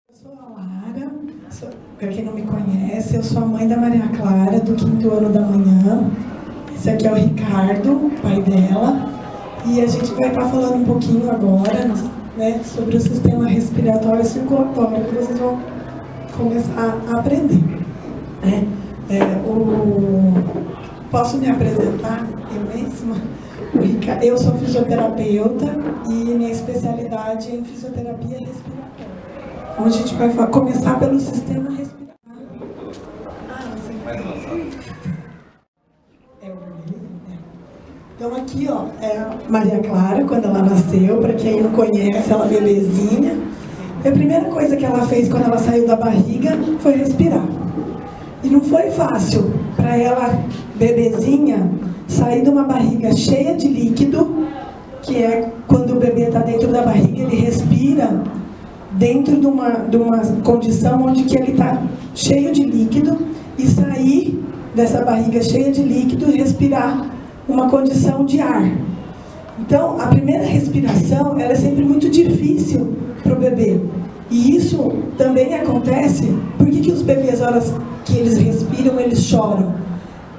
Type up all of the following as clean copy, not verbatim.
Eu sou a Lara, para quem não me conhece, eu sou a mãe da Maria Clara, do 5º ano da manhã. Esse aqui é o Ricardo, pai dela. E a gente vai estar falando um pouquinho agora, né, sobre o sistema respiratório e circulatório, que vocês vão começar a aprender. Né? Posso me apresentar? Eu mesma? Eu sou fisioterapeuta e minha especialidade é em fisioterapia respiratória. Então a gente vai começar pelo sistema respiratório. Então aqui, ó, é a Maria Clara, quando ela nasceu, para quem não conhece, ela é bebezinha. A primeira coisa que ela fez quando ela saiu da barriga foi respirar. E não foi fácil para ela, bebezinha, sair de uma barriga cheia de líquido, que é quando o bebê está dentro da barriga, ele respira dentro de uma condição onde que ele está cheio de líquido, e sair dessa barriga cheia de líquido e respirar uma condição de ar. Então, a primeira respiração, ela é sempre muito difícil para o bebê. E isso também acontece, por que os bebês, na hora que eles respiram, eles choram?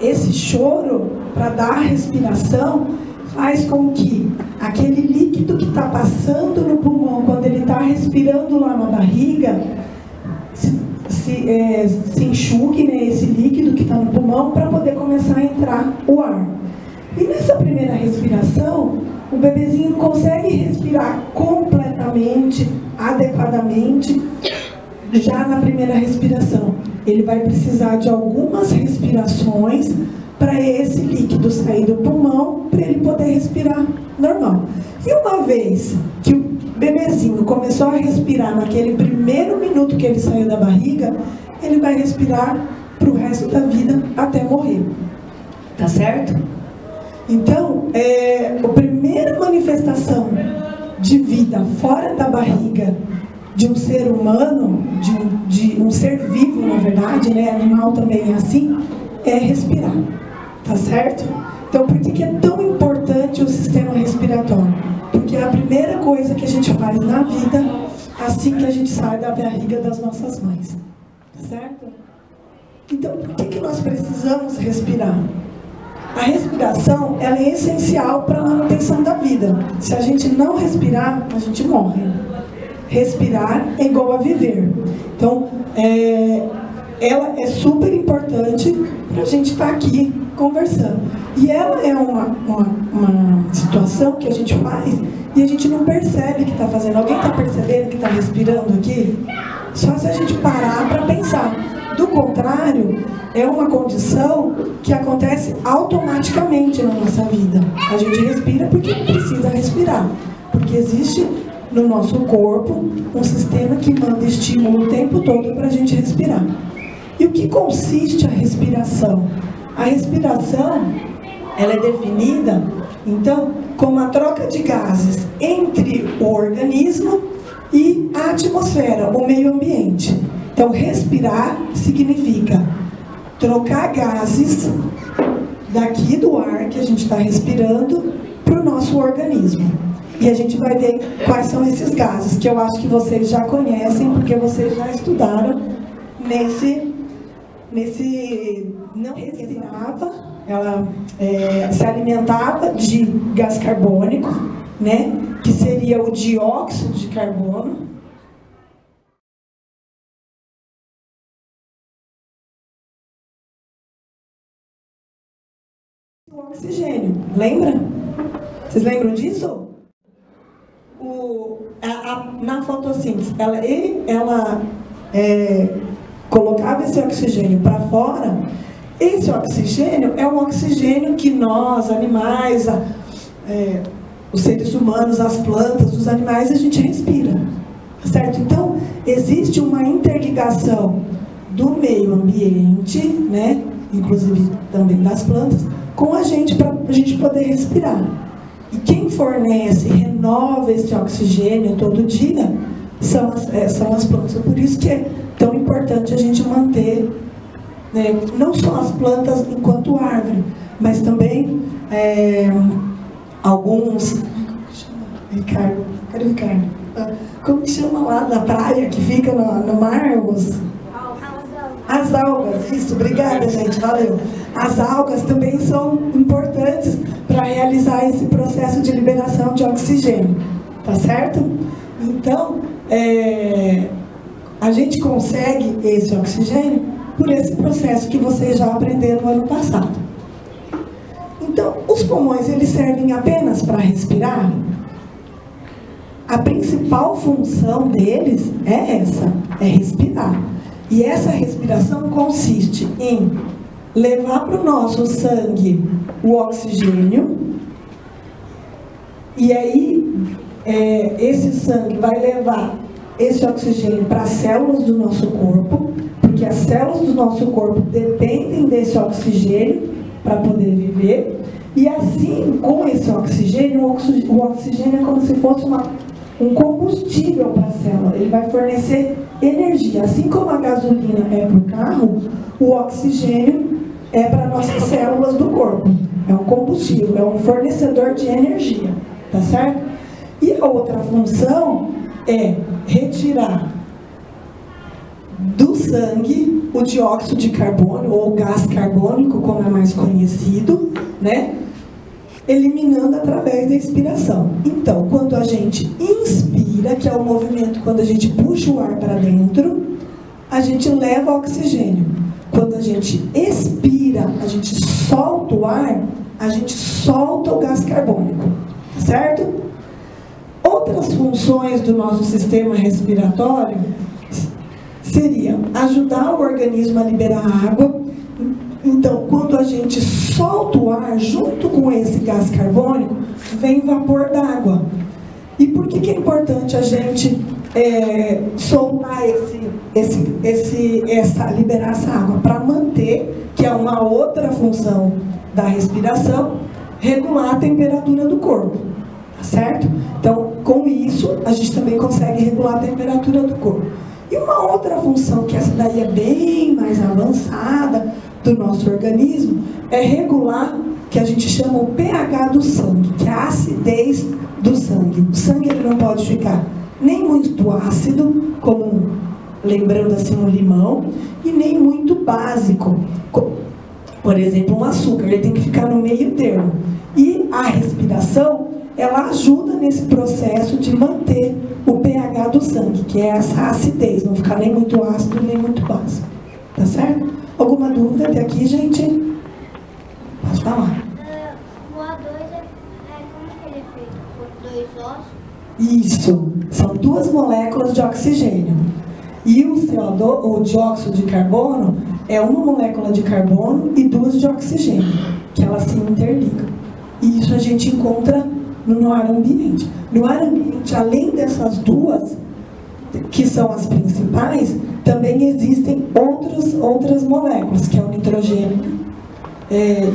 Esse choro, para dar a respiração, faz com que aquele líquido que está passando no pulmão, quando ele está respirando lá na barriga, se enxugue, né, esse líquido que está no pulmão, para poder começar a entrar o ar. E nessa primeira respiração, o bebezinho não consegue respirar completamente, adequadamente, já na primeira respiração. Ele vai precisar de algumas respirações para esse líquido sair do pulmão, para ele poder respirar normal. E uma vez que o bebezinho começou a respirar naquele primeiro minuto que ele saiu da barriga, ele vai respirar para o resto da vida até morrer. Tá certo? Então, a primeira manifestação de vida fora da barriga de um ser humano, de um ser vivo, na verdade, né, animal também é assim, é respirar. Tá certo? Então, por que é tão importante o sistema respiratório? Porque é a primeira coisa que a gente faz na vida assim que a gente sai da barriga das nossas mães. Tá certo? Então, por que nós precisamos respirar? A respiração, ela é essencial para a manutenção da vida. Se a gente não respirar, a gente morre. Respirar é igual a viver. Então, ela é super importante para a gente estar aqui conversando. E ela é uma situação que a gente faz e a gente não percebe que está fazendo. Alguém está percebendo que está respirando aqui? Só se a gente parar para pensar. Do contrário, é uma condição que acontece automaticamente na nossa vida. A gente respira porque precisa respirar. Porque existe no nosso corpo um sistema que manda estímulo o tempo todo para a gente respirar. E o que consiste a respiração? A respiração, ela é definida, então, como a troca de gases entre o organismo e a atmosfera, o meio ambiente. Então, respirar significa trocar gases daqui do ar que a gente está respirando para o nosso organismo. E a gente vai ver quais são esses gases, que eu acho que vocês já conhecem, porque vocês já estudaram não respirava, ela se alimentava de gás carbônico, né, que seria o dióxido de carbono. O oxigênio, lembra? Vocês lembram disso? Na fotossíntese, ela colocava esse oxigênio para fora. Esse oxigênio é um oxigênio que nós, animais, os seres humanos, as plantas, os animais, a gente respira. Certo? Então, existe uma interligação do meio ambiente, né, inclusive também das plantas, com a gente, para a gente poder respirar. E quem fornece, renova esse oxigênio todo dia, são as plantas. Por isso que é tão importante a gente manter, né, não só as plantas enquanto árvore, mas também alguns... Ricardo, cadê o Ricardo? Como que chama lá na praia, que fica no mar? As algas, isso, obrigada, gente, valeu. As algas também são importantes para realizar esse processo de liberação de oxigênio, tá certo? Então, a gente consegue esse oxigênio por esse processo que vocês já aprenderam no ano passado. Então, os pulmões, eles servem apenas para respirar? A principal função deles é essa, é respirar. E essa respiração consiste em levar para o nosso sangue o oxigênio, e aí esse sangue vai levar esse oxigênio para as células do nosso corpo, porque as células do nosso corpo dependem desse oxigênio para poder viver, e assim, com esse oxigênio, o oxigênio é como se fosse um combustível para a célula, ele vai fornecer energia. Assim como a gasolina é para o carro, o oxigênio é para nossas células do corpo. É um combustível, é um fornecedor de energia, tá certo? E a outra função é retirar do sangue o dióxido de carbono, ou gás carbônico, como é mais conhecido, né? Eliminando através da expiração. Então, quando a gente inspira, que é o movimento quando a gente puxa o ar para dentro, a gente leva oxigênio. Quando a gente expira, a gente solta o ar, a gente solta o gás carbônico, certo? Outras funções do nosso sistema respiratório seriam ajudar o organismo a liberar água. Então, quando a gente solta o ar, junto com esse gás carbônico, vem vapor d'água. E por que é importante a gente soltar liberar essa água? Para manter, que é uma outra função da respiração, regular a temperatura do corpo, tá certo? Então, com isso, a gente também consegue regular a temperatura do corpo. E uma outra função, que essa daí é bem mais avançada do nosso organismo, é regular, que a gente chama o pH do sangue, que é a acidez do sangue. O sangue ele não pode ficar nem muito ácido, como, lembrando assim, um limão, e nem muito básico, por exemplo, um açúcar. Ele tem que ficar no meio termo. E a respiração, ela ajuda nesse processo de manter o pH do sangue, que é essa acidez, não ficar nem muito ácido, nem muito básico. Tá certo? Alguma dúvida até aqui, gente? Pode falar. O O2 como que ele é feito? Por dois ossos? Isso. São duas moléculas de oxigênio. E o CO2, o dióxido de carbono, é uma molécula de carbono e duas de oxigênio, que elas se interligam. E isso a gente encontra no ar ambiente. No ar ambiente, além dessas duas, que são as principais, também existem outras moléculas, que é o nitrogênio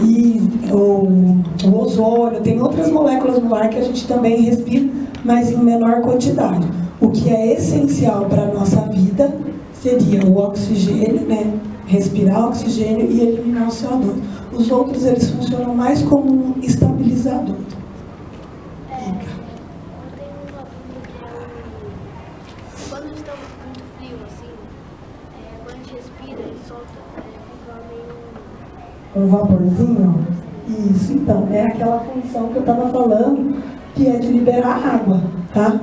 e o ozônio. Tem outras moléculas no ar que a gente também respira, mas em menor quantidade. O que é essencial para a nossa vida seria o oxigênio, né? Respirar oxigênio e eliminar o CO2. Os outros, eles funcionam mais como um estabilizador. Quando está muito frio, assim, quando a gente respira, ele solta, fica meio... Um vaporzinho? Isso, então, é aquela função que eu estava falando, que é de liberar água, tá?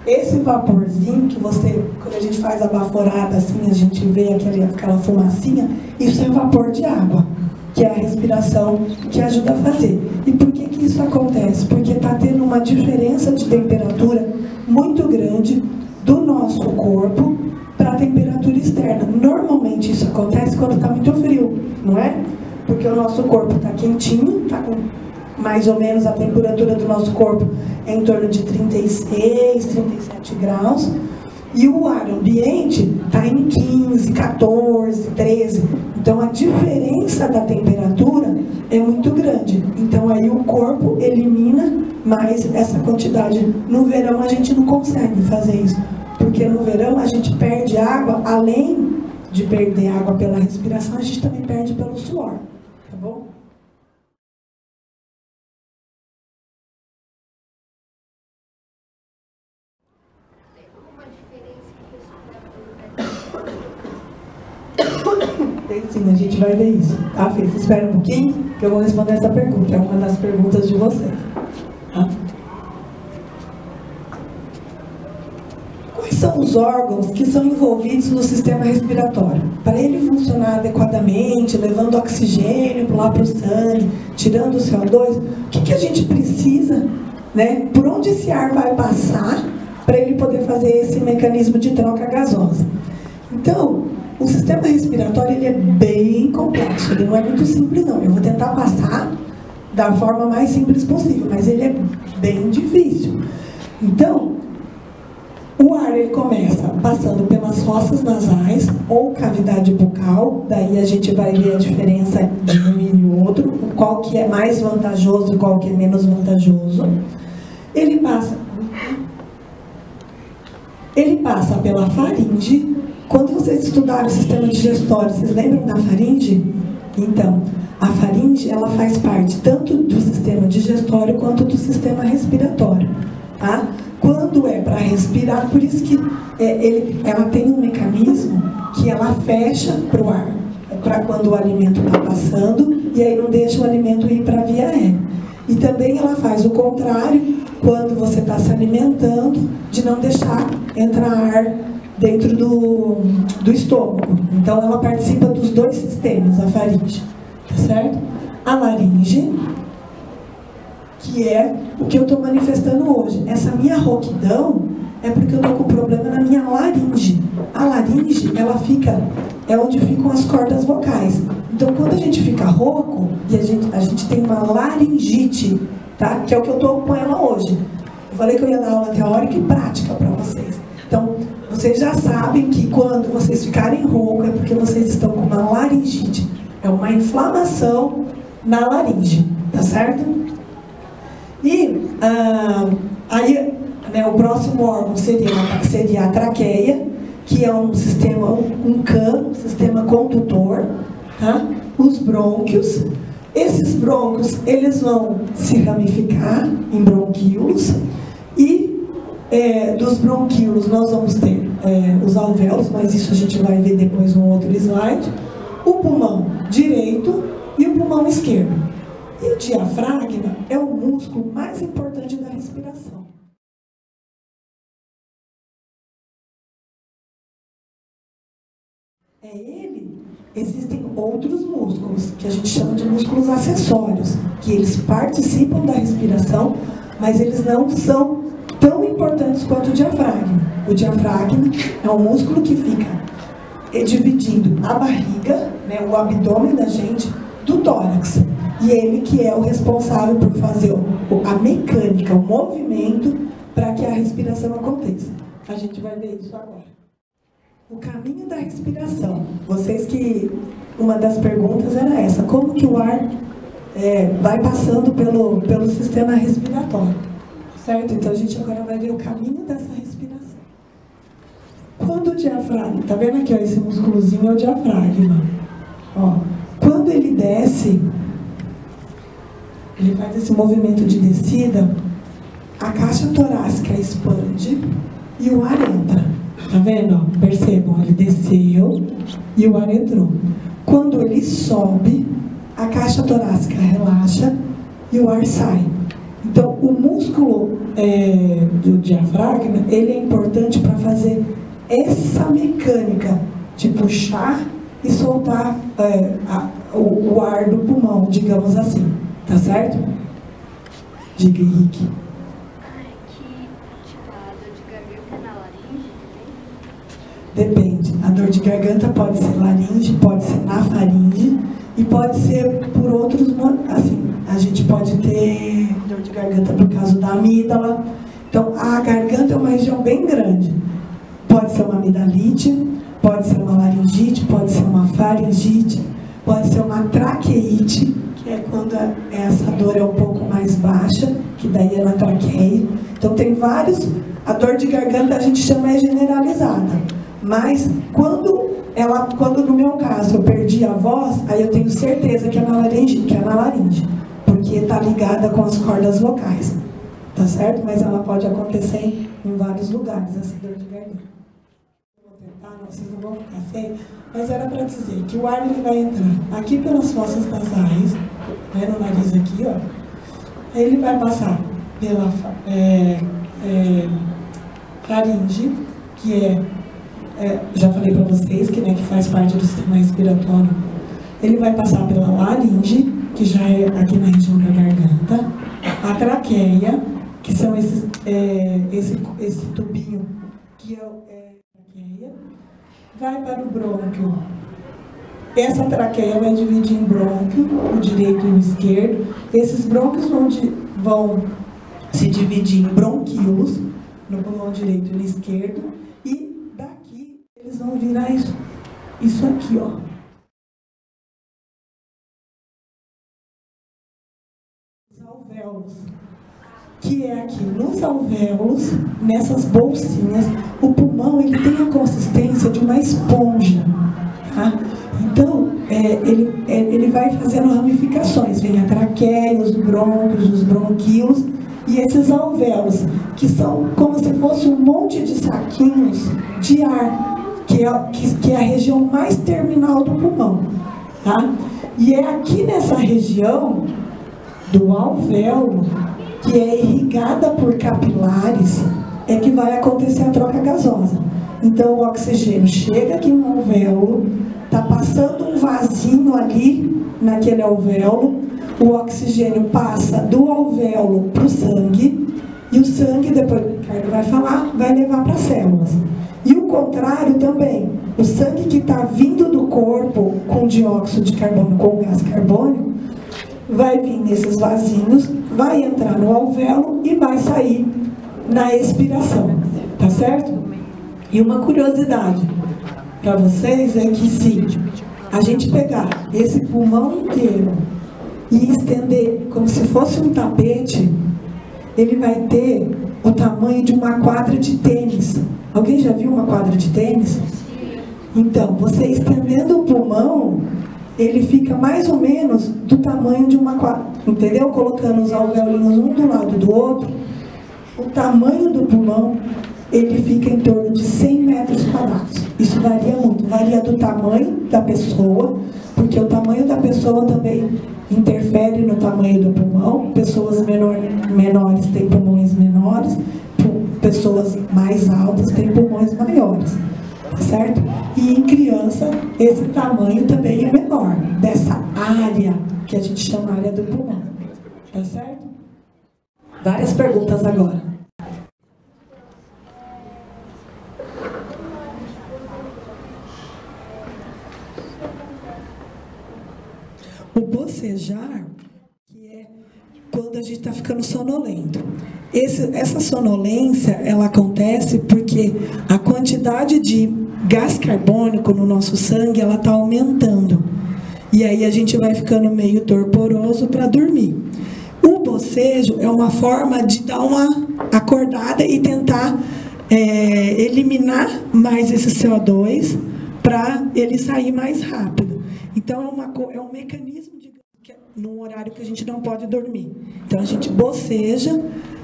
Esse vaporzinho que você, quando a gente faz a baforada, assim, a gente vê aquela fumacinha, isso é vapor de água, que é a respiração que ajuda a fazer. E por que isso acontece? Porque está tendo uma diferença de temperatura muito grande do nosso corpo para a temperatura externa. Normalmente isso acontece quando está muito frio, não é? Porque o nosso corpo está quentinho, está com mais ou menos a temperatura do nosso corpo é em torno de 36, 37 graus. E o ar ambiente está em 15, 14, 13. Então a diferença da temperatura é muito grande. Então aí o corpo elimina mais essa quantidade. No verão a gente não consegue fazer isso, porque no verão a gente perde água, além de perder água pela respiração, a gente também perde pelo suor. Tá bom? Sim, a gente vai ver isso. Tá, Fê? Espera um pouquinho que eu vou responder essa pergunta. É uma das perguntas de vocês. Tá? Quais são os órgãos que são envolvidos no sistema respiratório? Para ele funcionar adequadamente, levando oxigênio lá para o sangue, tirando o CO2, o que a gente precisa, né? Por onde esse ar vai passar para ele poder fazer esse mecanismo de troca gasosa? Então, o sistema respiratório ele é bem complexo, ele não é muito simples não. Eu vou tentar passar da forma mais simples possível, mas ele é bem difícil. Então, o ar ele começa passando pelas fossas nasais ou cavidade bucal, daí a gente vai ver a diferença de um e outro, qual que é mais vantajoso e qual que é menos vantajoso. Ele passa pela faringe. Quando vocês estudaram o sistema digestório, vocês lembram da faringe? Então, a faringe ela faz parte tanto do sistema digestório quanto do sistema respiratório, tá? Quando é para respirar, por isso que ela tem um mecanismo que ela fecha para o ar, para quando o alimento está passando, e aí não deixa o alimento ir para a via aérea. E também ela faz o contrário, quando você está se alimentando, de não deixar entrar ar dentro do estômago. Então ela participa dos dois sistemas, a faringe, tá certo? A laringe, que é o que eu estou manifestando hoje. Essa minha rouquidão é porque eu estou com problema na minha laringe. A laringe, ela é onde ficam as cordas vocais. Então, quando a gente fica rouco, e a gente tem uma laringite, tá? Que é o que eu estou com ela hoje. Eu falei que eu ia dar aula teórica e prática para vocês. Então, vocês já sabem que quando vocês ficarem rouco é porque vocês estão com uma laringite. É uma inflamação na laringe, tá certo? E aí, né, o próximo órgão seria a traqueia, que é um sistema, um cano, sistema condutor, tá? Os brônquios. Esses brônquios, eles vão se ramificar em bronquíolos e dos bronquíolos nós vamos ter os alvéolos, mas isso a gente vai ver depois num outro slide, o pulmão direito e o pulmão esquerdo. E o diafragma é o músculo mais importante da respiração. Existem outros músculos, que a gente chama de músculos acessórios, que eles participam da respiração, mas eles não são tão importantes quanto o diafragma. O diafragma é um músculo que fica dividindo a barriga, né, o abdômen da gente, do tórax. E ele que é o responsável por fazer a mecânica, o movimento, para que a respiração aconteça. A gente vai ver isso agora. O caminho da respiração. Uma das perguntas era essa, como que o ar vai passando pelo sistema respiratório, certo? Então a gente agora vai ver o caminho dessa respiração. Quando o diafragma, tá vendo aqui, ó, esse músculozinho é o diafragma, ó, quando ele desce, ele faz esse movimento de descida, a caixa torácica expande e o ar entra. Tá vendo? Percebam, ele desceu e o ar entrou. Quando ele sobe, a caixa torácica relaxa e o ar sai. Então, o músculo do diafragma, ele é importante para fazer essa mecânica de puxar e soltar o ar do pulmão, digamos assim. Tá certo? Diga, Henrique. Depende. A dor de garganta pode ser laringe, pode ser na faringe e pode ser por outros, assim, a gente pode ter dor de garganta por causa da amígdala. Então, a garganta é uma região bem grande. Pode ser uma amidalite, pode ser uma laringite, pode ser uma faringite, pode ser uma traqueite, que é quando essa dor é um pouco mais baixa, que daí é na traqueia. Então, tem vários. A dor de garganta a gente chama generalizada. Mas quando no meu caso eu perdi a voz, aí eu tenho certeza que é na laringe, porque está ligada com as cordas vocais, tá certo? Mas ela pode acontecer em vários lugares, essa dor de garganta. tá? Não, vocês não vão ficar sem, mas era para dizer que o ar ele vai entrar aqui pelas fossas nasais, né, no nariz aqui, ó. Aí ele vai passar pela faringe, que já falei para vocês que, né, que faz parte do sistema respiratório. Ele vai passar pela laringe, que já é aqui na região da garganta, a traqueia, que são esse tubinho que é a traqueia, vai para o brônquio. Essa traqueia vai dividir em brônquio, o direito e o esquerdo. Esses brônquios vão se dividir em bronquíolos, no pulmão direito e no esquerdo, e daqui eles vão virar isso aqui, ó. Os alvéolos, que é aqui nos alvéolos, nessas bolsinhas. O pulmão ele tem a consistência de uma esponja, tá? Então, ele vai fazendo ramificações, vem a traqueia, os brônquios, os bronquíolos e esses alvéolos, que são como se fosse um monte de saquinhos de ar, que é a região mais terminal do pulmão, tá? E é aqui nessa região do alvéolo, que é irrigada por capilares, é que vai acontecer a troca gasosa. Então o oxigênio chega aqui no alvéolo, está passando um vasinho ali naquele alvéolo, o oxigênio passa do alvéolo para o sangue, e o sangue, depois o Ricardo vai falar, vai levar para as células. E o contrário também, o sangue que está vindo do corpo com dióxido de carbono, com gás carbônico, vai vir nesses vasinhos, vai entrar no alvéolo e vai sair na expiração, tá certo? E uma curiosidade para vocês é que se a gente pegar esse pulmão inteiro e estender como se fosse um tapete, ele vai ter o tamanho de uma quadra de tênis. Alguém já viu uma quadra de tênis? Então, você estendendo o pulmão, ele fica mais ou menos do tamanho de uma quadra, entendeu? Colocando os alvéolos um do lado do outro, o tamanho do pulmão, ele fica em torno de 100 metros quadrados. Isso varia muito, varia do tamanho da pessoa, porque o tamanho da pessoa também interfere no tamanho do pulmão. Pessoas menores têm pulmões menores, pessoas mais altas têm pulmões maiores, tá certo? E em criança, esse tamanho também é menor, dessa área que a gente chama área do pulmão, tá certo? Várias perguntas agora. O bocejar, que é quando a gente está ficando sonolento. Essa sonolência, ela acontece porque a quantidade de gás carbônico no nosso sangue, ela está aumentando. E aí a gente vai ficando meio torporoso para dormir. O bocejo é uma forma de dar uma acordada e tentar eliminar mais esse CO2 para ele sair mais rápido. Então é um mecanismo num horário que a gente não pode dormir. Então a gente boceja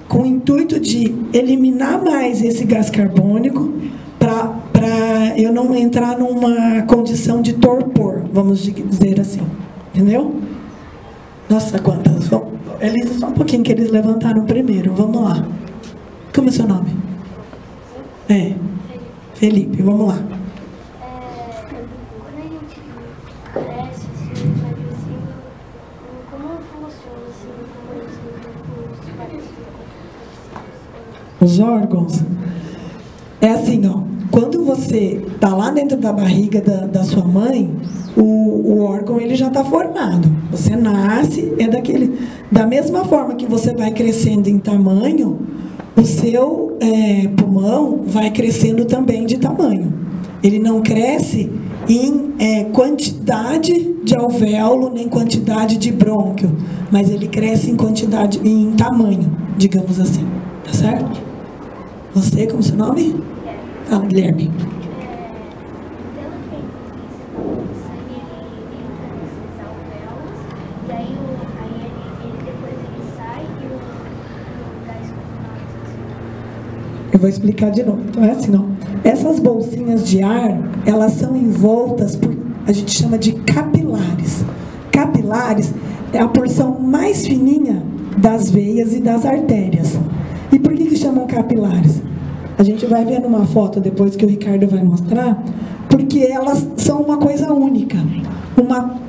com o intuito de eliminar mais esse gás carbônico para eu não entrar numa condição de torpor, vamos dizer assim. Entendeu? Nossa, quantas? Elisa, só um pouquinho que eles levantaram primeiro. Vamos lá. Como é seu nome? Felipe, vamos lá. Quando a gente cresce, assim, vai crescendo, como funciona, assim, os órgãos? É assim, ó. Quando você está lá dentro da barriga da sua mãe, o órgão ele já está formado. Você nasce, da mesma forma que você vai crescendo em tamanho, o seu pulmão vai crescendo também de tamanho. Ele não cresce em quantidade de alvéolo, nem quantidade de brônquio, mas ele cresce em tamanho, digamos assim. Tá certo? Você, como seu nome? Fala, Guilherme. Eu vou explicar de novo. Então é assim, não. Essas bolsinhas de ar, elas são envoltas por, a gente chama de capilares. Capilares é a porção mais fininha das veias e das artérias. E por que chamam capilares? A gente vai ver numa foto depois que o Ricardo vai mostrar, porque elas são uma coisa única.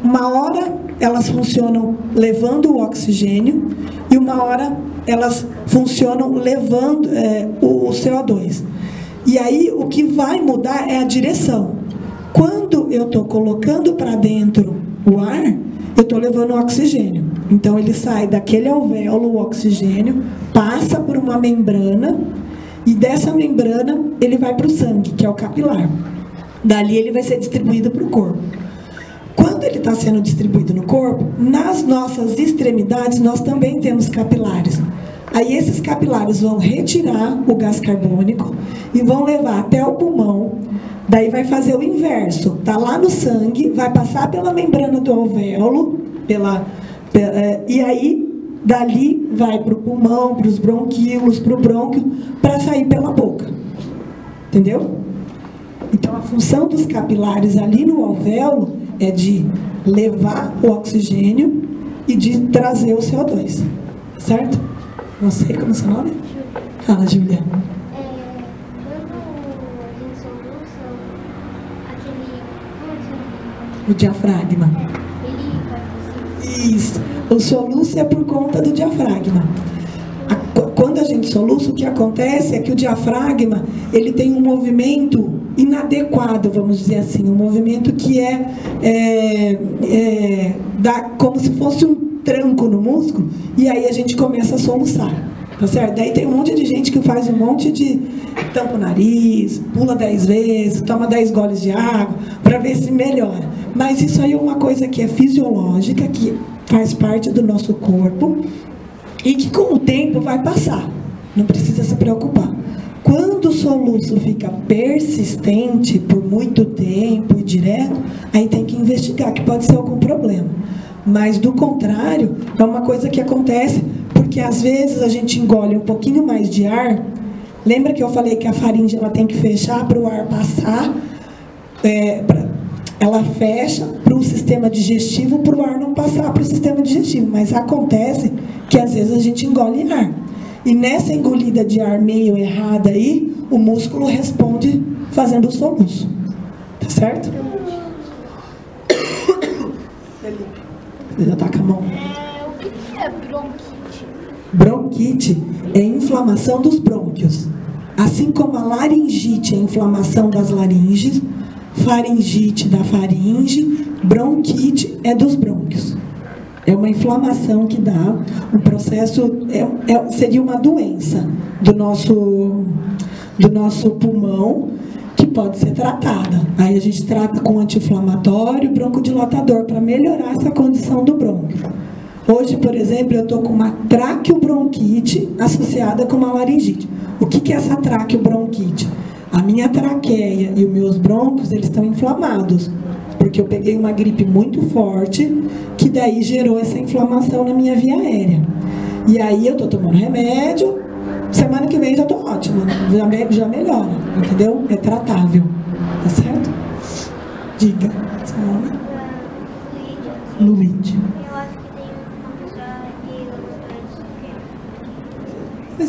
Uma hora elas funcionam levando o oxigênio e uma hora elas funcionam levando o CO2. E aí o que vai mudar é a direção. Quando eu estou colocando para dentro o ar, eu estou levando o oxigênio. Então ele sai daquele alvéolo, o oxigênio, passa por uma membrana e dessa membrana ele vai para o sangue, que é o capilar. Dali ele vai ser distribuído para o corpo. Quando ele está sendo distribuído no corpo, nas nossas extremidades nós também temos capilares. Aí esses capilares vão retirar o gás carbônico e vão levar até o pulmão. Daí vai fazer o inverso, tá lá no sangue, vai passar pela membrana do alvéolo, e aí dali vai para o pulmão, para os bronquíolos, para o brônquio, para sair pela boca. Entendeu? Então a função dos capilares ali no alvéolo é de levar o oxigênio e de trazer o CO2. Certo? Não sei como é o seu nome? Fala, Júlia. O diafragma. Isso. O soluço é por conta do diafragma. Quando a gente soluça, o que acontece é que o diafragma, ele tem um movimento inadequado, vamos dizer assim, um movimento que dá como se fosse um tranco no músculo, e aí a gente começa a soluçar, tá certo? Daí tem um monte de gente que faz um monte de tampa o nariz, pula 10 vezes, toma 10 goles de água, para ver se melhora. Mas isso aí é uma coisa que é fisiológica, que faz parte do nosso corpo, e que com o tempo vai passar, não precisa se preocupar. Quando o soluço fica persistente por muito tempo e direto, aí tem que investigar, que pode ser algum problema. Mas do contrário, é uma coisa que acontece porque às vezes a gente engole um pouquinho mais de ar. Lembra que eu falei que a faringe ela tem que fechar para o ar passar? Ela fecha para o sistema digestivo, para o ar não passar para o sistema digestivo. Mas acontece que às vezes a gente engole ar. E nessa engolida de ar meio errada aí, o músculo responde fazendo o soluço. Tá certo? Já tá com a mão. O que é bronquite? Bronquite é inflamação dos brônquios. Assim como a laringite é inflamação das laringes, faringite da faringe, bronquite é dos brônquios. É uma inflamação que dá, um processo, seria uma doença do nosso pulmão, que pode ser tratada. Aí a gente trata com anti-inflamatório, broncodilatador, para melhorar essa condição do brônquio. Hoje, por exemplo, eu estou com uma traqueobronquite associada com uma laringite. O que é essa traqueobronquite? A minha traqueia e os meus brônquios, eles estão inflamados, porque eu peguei uma gripe muito forte, que daí gerou essa inflamação na minha via aérea. E aí eu estou tomando remédio, semana que vem já estou ótima, já melhora, entendeu? É tratável, tá certo? Diga, seu nome? Luíde. Eu acho que tem uma pessoa que eu gostaria de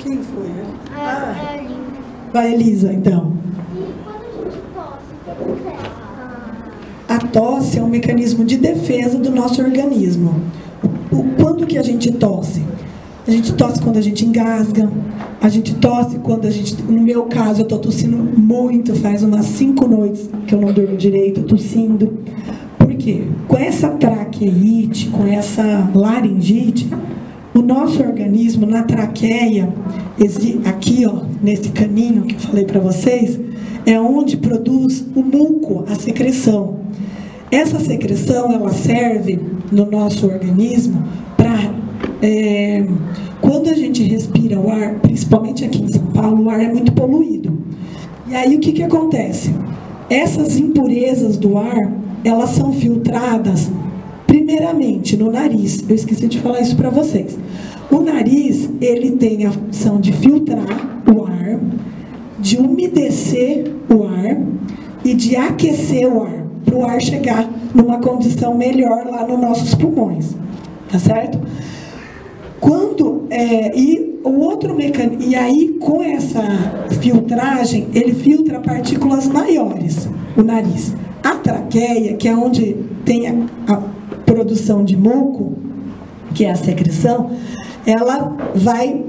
Quem foi? É a Linda. Vai, Elisa, então. E quando a gente tosse, o que acontece? A tosse é um mecanismo de defesa do nosso organismo. Quando que a gente tosse? A gente tosse quando a gente engasga, a gente tosse quando a gente... No meu caso, eu estou tossindo muito, faz umas 5 noites que eu não durmo direito, tossindo. Por quê? Com essa traqueite, com essa laringite, o nosso organismo, na traqueia, aqui, ó, nesse caninho que eu falei para vocês, é onde produz o muco, a secreção. Essa secreção, ela serve no nosso organismo para... quando a gente respira o ar, principalmente aqui em São Paulo, o ar é muito poluído. E aí o que acontece? Essas impurezas do ar, elas são filtradas primeiramente no nariz. Eu esqueci de falar isso para vocês. O nariz, ele tem a função de filtrar o ar, de umedecer o ar e de aquecer o ar, para o ar chegar numa condição melhor lá nos nossos pulmões, tá certo? E o outro mecanismo, e aí com essa filtragem, ele filtra partículas maiores, o nariz. A traqueia, que é onde tem a produção de muco, que é a secreção, ela vai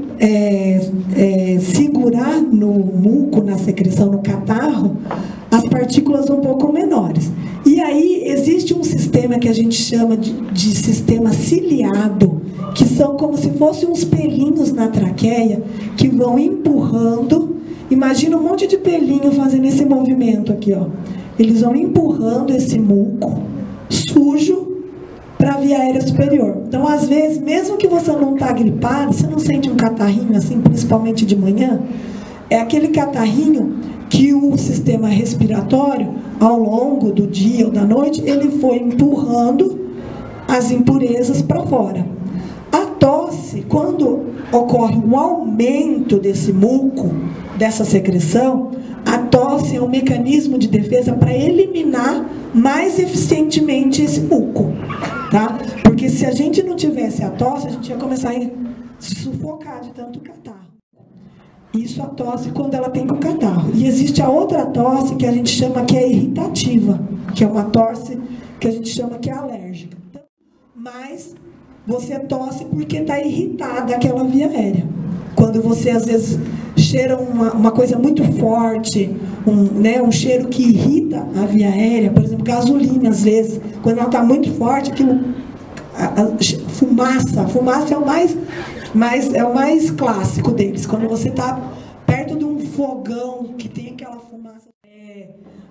segurar no muco, na secreção, no catarro, as partículas um pouco menores. E aí existe um sistema que a gente chama de sistema ciliado, que são como se fossem uns pelinhos na traqueia, que vão empurrando. Imagina um monte de pelinho fazendo esse movimento aqui, ó. Eles vão empurrando esse muco sujo para a via aérea superior. Então, às vezes, mesmo que você não está gripado, você não sente um catarrinho assim, principalmente de manhã, é aquele catarrinho que o sistema respiratório, ao longo do dia ou da noite, ele foi empurrando as impurezas para fora. A tosse, quando ocorre um aumento desse muco, dessa secreção, a tosse é um mecanismo de defesa para eliminar mais eficientemente esse muco, tá? Porque se a gente não tivesse a tosse, a gente ia começar a se sufocar de tanto catarro. Isso a tosse quando ela tem o catarro. E existe a outra tosse que a gente chama que é irritativa, que é uma tosse que a gente chama que é alérgica. Mas você tosse porque está irritada aquela via aérea. Quando você, às vezes, cheira uma coisa muito forte, um cheiro que irrita a via aérea, por exemplo, gasolina, às vezes, quando ela está muito forte, aquilo, fumaça é o mais clássico deles. Quando você está perto de um fogão que tem aquela fumaça,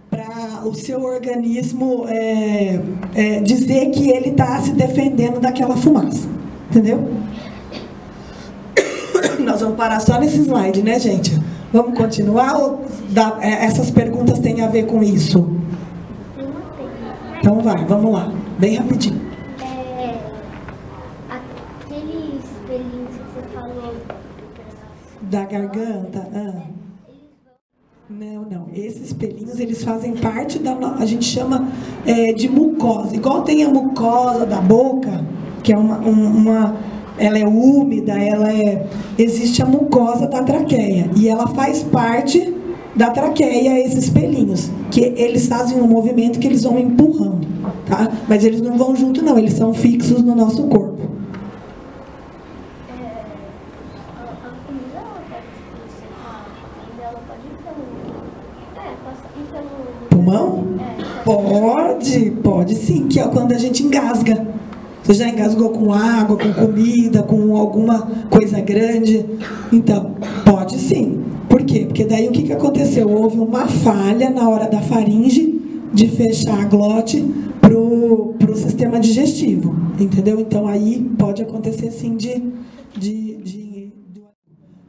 para o seu organismo dizer que ele está se defendendo daquela fumaça, entendeu? Nós vamos parar só nesse slide, né, gente? Vamos continuar ou essas perguntas têm a ver com isso? Então vai, vamos lá, bem rapidinho. Aqueles pelinhos que você falou da garganta? Não. Esses pelinhos, eles fazem parte a gente chama de mucosa. Igual tem a mucosa da boca, que é ela é úmida, existe a mucosa da traqueia. E ela faz parte da traqueia, esses pelinhos. Que eles fazem um movimento que eles vão empurrando, tá? Mas eles não vão junto, não. Eles são fixos no nosso corpo. Pulmão? Pode sim, que é quando a gente engasga. Você já engasgou com água, com comida, com alguma coisa grande? Então, pode sim. Por quê? Porque daí o que aconteceu? Houve uma falha na hora da faringe de fechar a glote pro sistema digestivo, entendeu? Então aí pode acontecer sim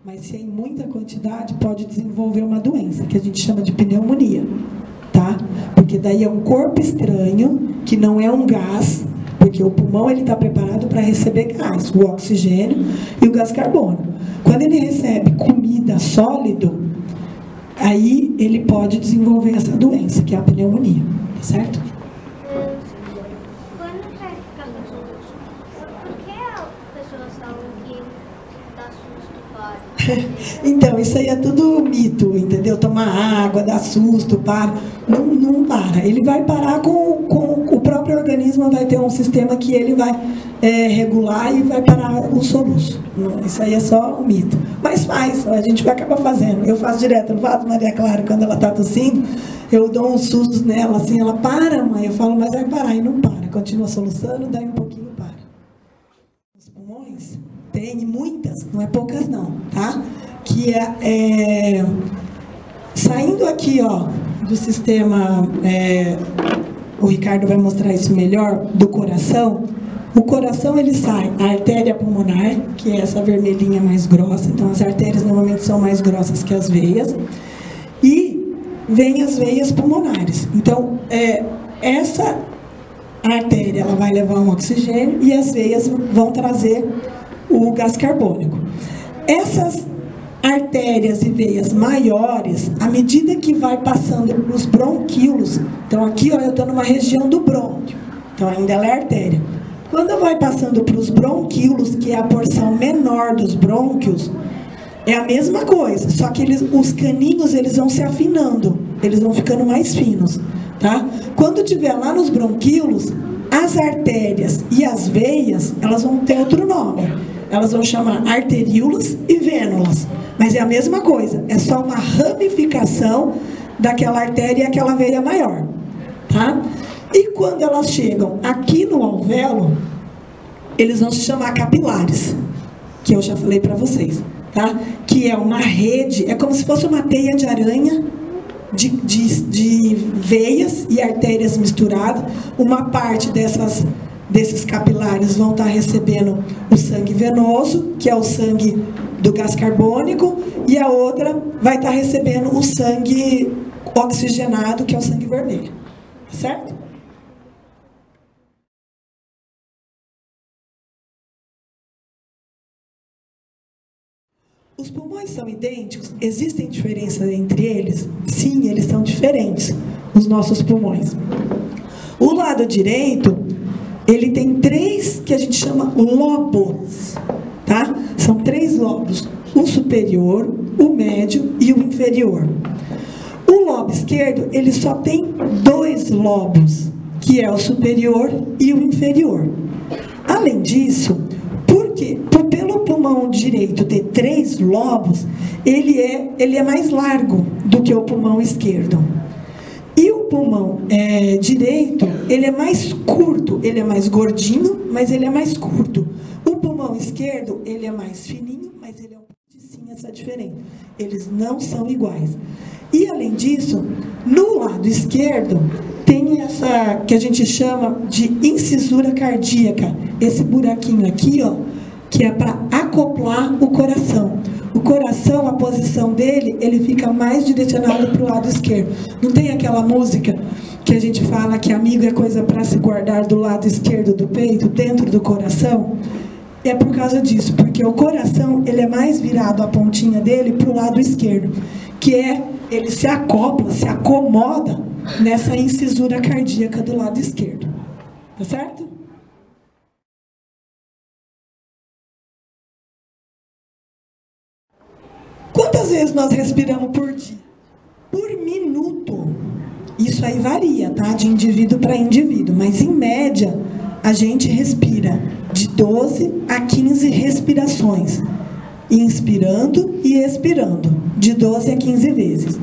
mas se é em muita quantidade pode desenvolver uma doença que a gente chama de pneumonia, tá? Porque daí é um corpo estranho que não é um gás, porque o pulmão ele está preparado para receber gás, o oxigênio e o gás carbônico. Quando ele recebe comida sólido, aí ele pode desenvolver essa doença, que é a pneumonia, tá certo? Quando vai ficar com susto, por que as pessoas falam que dá susto para? Então, isso aí é tudo mito, entendeu? Tomar água, dar susto, para. Não para. Ele vai parar com o próprio organismo, vai ter um sistema que ele vai regular e vai parar o soluço. Isso aí é só um mito. Mas faz, a gente vai acabar fazendo. Eu faço direto, não faço, Maria Clara, quando ela está tossindo, eu dou uns sustos nela, assim, ela para, mãe. Eu falo, mas vai parar, e não para. Continua soluçando, daí um pouquinho para. Os pulmões tem muitas, não é poucas não, tá? Que saindo aqui, ó, do sistema, o Ricardo vai mostrar isso melhor, do coração. O coração, ele sai a artéria pulmonar, que é essa vermelhinha mais grossa, então as artérias normalmente são mais grossas que as veias, e vem as veias pulmonares. Então, essa artéria, ela vai levar um oxigênio e as veias vão trazer o gás carbônico. Essas artérias e veias maiores, à medida que vai passando os bronquíolos, então aqui ó, eu estou numa região do brônquio, então ainda ela é artéria. Quando vai passando para os bronquíolos, que é a porção menor dos brônquios, é a mesma coisa, só que os caninhos eles vão se afinando, eles vão ficando mais finos, tá? Quando tiver lá nos bronquíolos, as artérias e as veias, elas vão ter outro nome. Elas vão chamar arteríolas e vênulas. Mas é a mesma coisa, é só uma ramificação daquela artéria e aquela veia maior, tá? E quando elas chegam aqui no alvéolo, eles vão se chamar capilares, que eu já falei para vocês, tá? Que é uma rede, é como se fosse uma teia de aranha de veias e artérias misturadas. Uma parte desses capilares vão estar recebendo o sangue venoso, que é o sangue do gás carbônico, e a outra vai estar recebendo o sangue oxigenado, que é o sangue vermelho. Certo? Os pulmões são idênticos? Existem diferenças entre eles? Sim, eles são diferentes, os nossos pulmões. O lado direito, ele tem 3 que a gente chama lobos, tá? São 3 lobos, o superior, o médio e o inferior. O lobo esquerdo, ele só tem 2 lobos, que é o superior e o inferior. Além disso, pelo pulmão direito ter 3 lobos, ele é mais largo do que o pulmão esquerdo. E o pulmão direito, ele é mais curto, ele é mais gordinho, mas ele é mais curto. O pulmão esquerdo, ele é mais fininho, mas ele é um pouquinho essa diferença. Eles não são iguais. E além disso, no lado esquerdo, tem essa que a gente chama de incisura cardíaca. Esse buraquinho aqui, ó, que é para acoplar o coração. O coração, a posição dele, ele fica mais direcionado para o lado esquerdo. Não tem aquela música que a gente fala que amigo é coisa para se guardar do lado esquerdo do peito, dentro do coração? É por causa disso, porque o coração, ele é mais virado, a pontinha dele, para o lado esquerdo, que ele se acopla, se acomoda nessa incisura cardíaca do lado esquerdo. Tá certo? Quantas vezes nós respiramos por dia? Por minuto. Isso aí varia, tá? De indivíduo para indivíduo. Mas, em média, a gente respira de 12 a 15 respirações. Inspirando e expirando. De 12 a 15 vezes.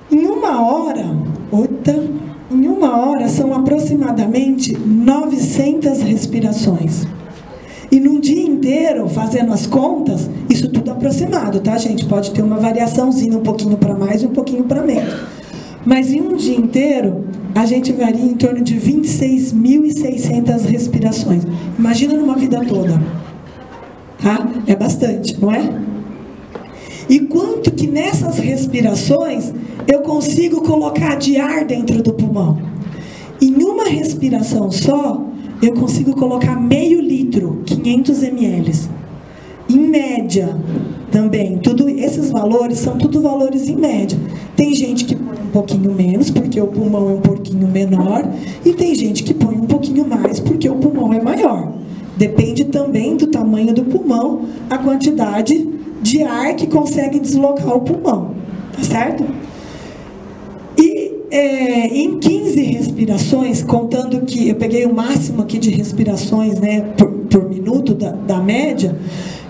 Em uma hora são aproximadamente 900 respirações. E num dia inteiro, fazendo as contas, isso tudo aproximado, tá, gente? Pode ter uma variaçãozinha, um pouquinho para mais e um pouquinho para menos. Mas em um dia inteiro, a gente varia em torno de 26.600 respirações. Imagina numa vida toda. Tá? É bastante, não é? E quanto que nessas respirações eu consigo colocar de ar dentro do pulmão? Em uma respiração só, eu consigo colocar meio litro, 500 ml. Em média, também, esses valores são tudo valores em média. Tem gente que põe um pouquinho menos, porque o pulmão é um pouquinho menor, e tem gente que põe um pouquinho mais, porque o pulmão é maior. Depende também do tamanho do pulmão, a quantidade de ar que consegue deslocar o pulmão, tá certo? E em 15 respirações, contando que eu peguei o máximo aqui de respirações, né, por minuto da média,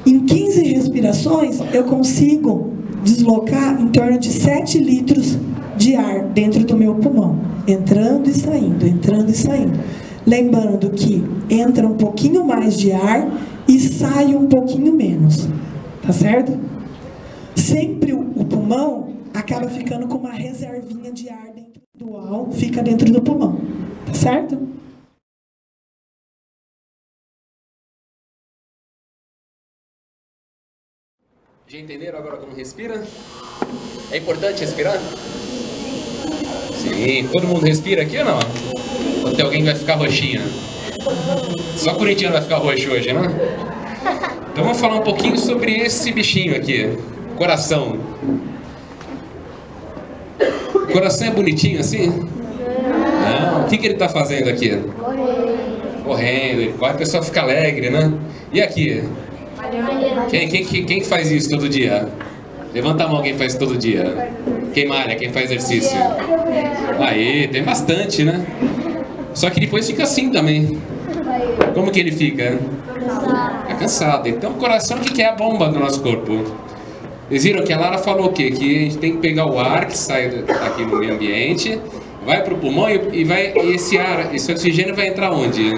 em 15 respirações eu consigo deslocar em torno de 7 litros de ar dentro do meu pulmão, entrando e saindo, entrando e saindo. Lembrando que entra um pouquinho mais de ar e sai um pouquinho menos, tá certo? Sempre o pulmão acaba ficando com uma reservinha de ar dentro do ar, fica dentro do pulmão, tá certo? Já entenderam agora como respira? É importante respirar? Sim, todo mundo respira aqui ou não? Ou tem alguém que vai ficar roxinho? Só corintiano vai ficar roxo hoje, né? Então vamos falar um pouquinho sobre esse bichinho aqui. Coração. O coração é bonitinho assim? Não. O que ele está fazendo aqui? Correndo. Ele corre, a pessoa fica alegre, né? E aqui? Quem faz isso todo dia? Levanta a mão quem faz todo dia. Quem malha, quem faz exercício. Aí, tem bastante, né? Só que depois fica assim também. Como que ele fica? Fica cansado. Então o coração, o que é a bomba do nosso corpo? Vocês viram que a Lara falou o quê? Que a gente tem que pegar o ar que sai aqui no meio ambiente, vai para o pulmão e esse ar, esse oxigênio vai entrar onde?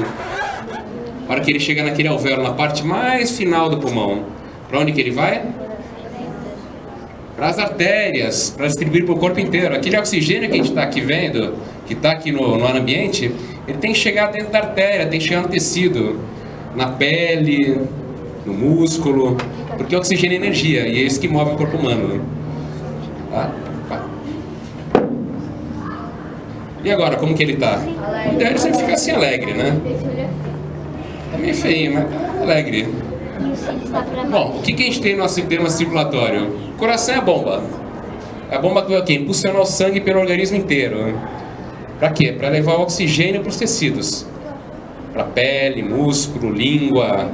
A hora que ele chega naquele alvéolo, na parte mais final do pulmão. Para onde que ele vai? Para as artérias, para distribuir para o corpo inteiro. Aquele oxigênio que a gente está aqui vendo, que está aqui no ar ambiente, ele tem que chegar dentro da artéria, tem que chegar no tecido, na pele, no músculo, porque o oxigênio é energia e é isso que move o corpo humano. Tá? E agora, como que ele está? O ideal é sempre ficar assim alegre, né? Tá meio feio, mas tá alegre. Bom, o que a gente tem no nosso sistema circulatório? O coração é a bomba. É a bomba que vai o quê? Impulsionar o sangue pelo organismo inteiro. Para quê? Para levar o oxigênio para os tecidos. Para pele, músculo, língua,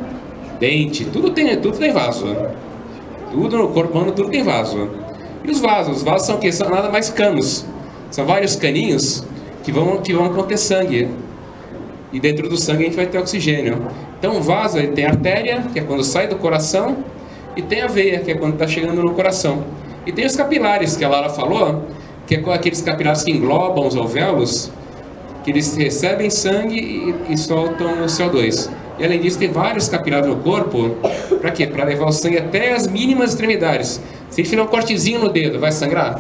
dente, tudo tem vaso. Tudo no corpo humano, tudo tem vaso. E os vasos? Os vasos são o quê? São nada mais canos. São vários caninhos que vão conter sangue. E dentro do sangue a gente vai ter oxigênio. Então o vaso, ele tem a artéria, que é quando sai do coração, e tem a veia, que é quando está chegando no coração. E tem os capilares, que a Lara falou, que é aqueles capilares que englobam os alvéolos, que eles recebem sangue e soltam o CO2. E além disso, tem vários capilares no corpo, para quê? Para levar o sangue até as mínimas extremidades. Se a gente fizer um cortezinho no dedo, vai sangrar?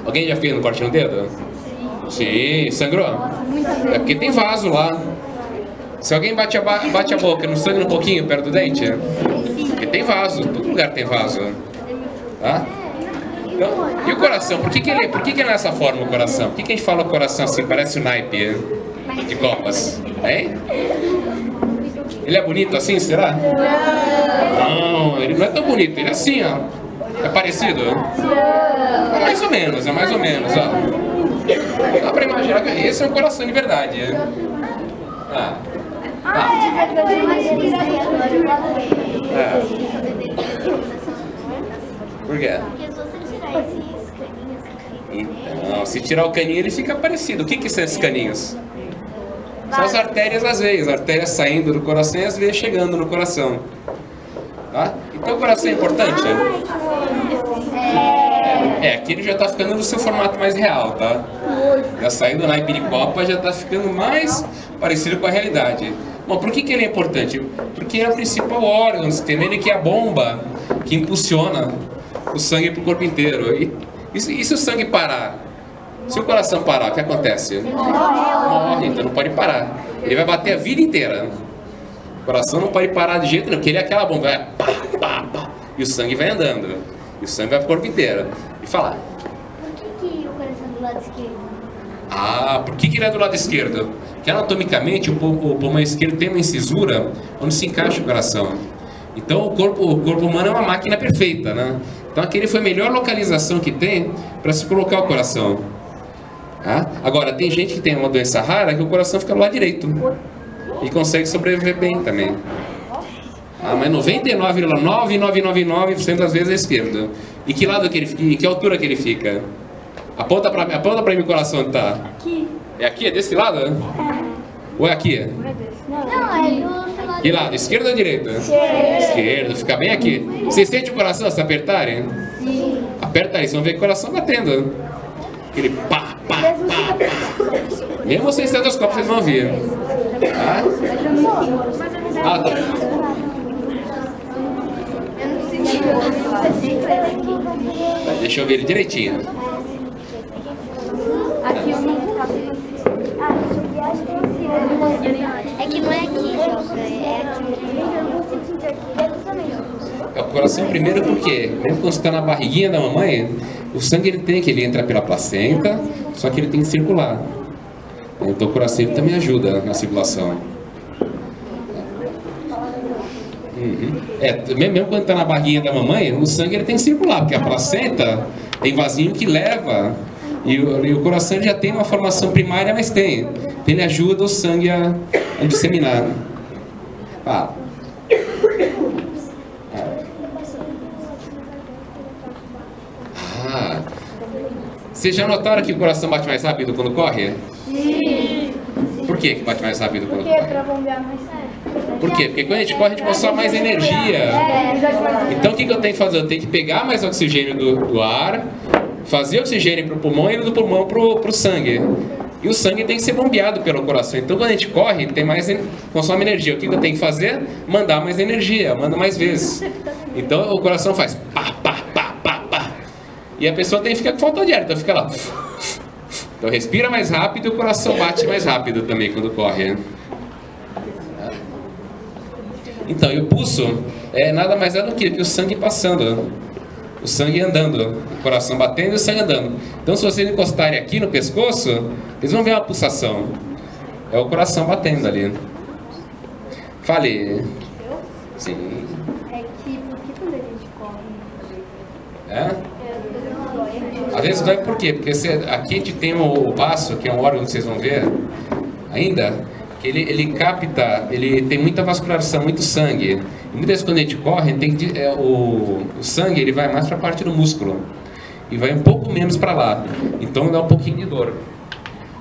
Alguém já fez um corte no dedo? Sim, sangrou? É porque tem vaso lá. Se alguém bate a boca, não sangra um pouquinho perto do dente? Porque tem vaso, todo lugar tem vaso. Tá? Então, e o coração? Por que ele é nessa forma, o coração? Por que a gente fala o coração assim, parece um naipe de copas? Hein? Ele é bonito assim, será? Não, ele não é tão bonito, ele é assim, ó. É parecido? É mais ou menos, ó. Dá pra imaginar que esse é um coração de verdade. Por quê? Porque se você tirar esses caninhos aqui... Não, se tirar o caninho ele fica parecido. O que são esses caninhos? São as artérias e as veias. As artérias saindo do coração e as veias chegando no coração. Tá? Então o coração é importante? Aqui ele já está ficando no seu formato mais real, tá? Já saindo do naipe de copa, já está ficando mais parecido com a realidade. Bom, por que ele é importante? Porque é o principal órgão do sistema, ele que é a bomba que impulsiona o sangue para o corpo inteiro. E se o sangue parar? Se o coração parar, o que acontece? Morre, então não pode parar. Ele vai bater a vida inteira. O coração não pode parar de jeito nenhum, porque ele é aquela bomba, vai pá, pá, pá, e o sangue vai andando. E o sangue vai para o corpo inteiro. E falar. Por que o coração é do lado esquerdo? Por que ele é do lado esquerdo? Porque anatomicamente o pulmão esquerdo tem uma incisura onde se encaixa o coração. Então o corpo humano é uma máquina perfeita, né? Então aquele foi a melhor localização que tem para se colocar o coração. Agora, tem gente que tem uma doença rara que o coração fica do lado direito e consegue sobreviver bem também. Mas 99,9999% das vezes é esquerdo. E que lado que ele fica? E que altura que ele fica? Aponta pra mim o coração onde tá. Aqui. É aqui? É desse lado? Ou é aqui? Não, é do lado. Que lado? Esquerda ou direita? Esquerdo. Fica bem aqui. Vocês sentem o coração se apertarem? Sim. Aperta aí, vocês vão ver o coração batendo. Aquele pá, pá, pá, pá. Mesmo sem estetoscópio vocês vão ver. Tá? Deixa eu ver ele direitinho. É que não é aqui, Joca, é aqui. É o coração primeiro porque, mesmo quando você está na barriguinha da mamãe, o sangue ele entra pela placenta, só que ele tem que circular. Então o coração também ajuda na circulação. Mesmo quando está na barriguinha da mamãe, o sangue ele tem que circular, porque a placenta tem vasinho que leva, e o coração já tem uma formação primária, mas tem. Ele ajuda o sangue a disseminar. Vocês já notaram que o coração bate mais rápido quando corre? Sim. Por que bate mais rápido quando corre? Porque para bombear mais rápido. Por quê? Porque quando a gente corre, a gente consome mais energia. Então o que eu tenho que fazer? Eu tenho que pegar mais oxigênio do ar, fazer oxigênio para o pulmão e do pulmão para o sangue. E o sangue tem que ser bombeado pelo coração. Então quando a gente corre, consome energia. O que eu tenho que fazer? Mandar mais energia, manda mais vezes. Então o coração faz pá, pá, pá, pá, pá. E a pessoa tem que ficar com falta de ar, então fica lá. Então respira mais rápido e o coração bate mais rápido também quando corre. Então, e o pulso nada mais é do que o sangue passando, o sangue andando, o coração batendo e o sangue andando. Então, se vocês encostarem aqui no pescoço, vocês vão ver uma pulsação. É o coração batendo ali. Fale. Sim. É que quando a gente corre... Às vezes dói por quê? Porque aqui a gente tem o baço, que é um órgão que vocês vão ver ainda, que ele capta, ele tem muita vascularização, muito sangue. E muitas vezes quando a gente corre, o sangue ele vai mais para a parte do músculo e vai um pouco menos para lá. Então dá um pouquinho de dor.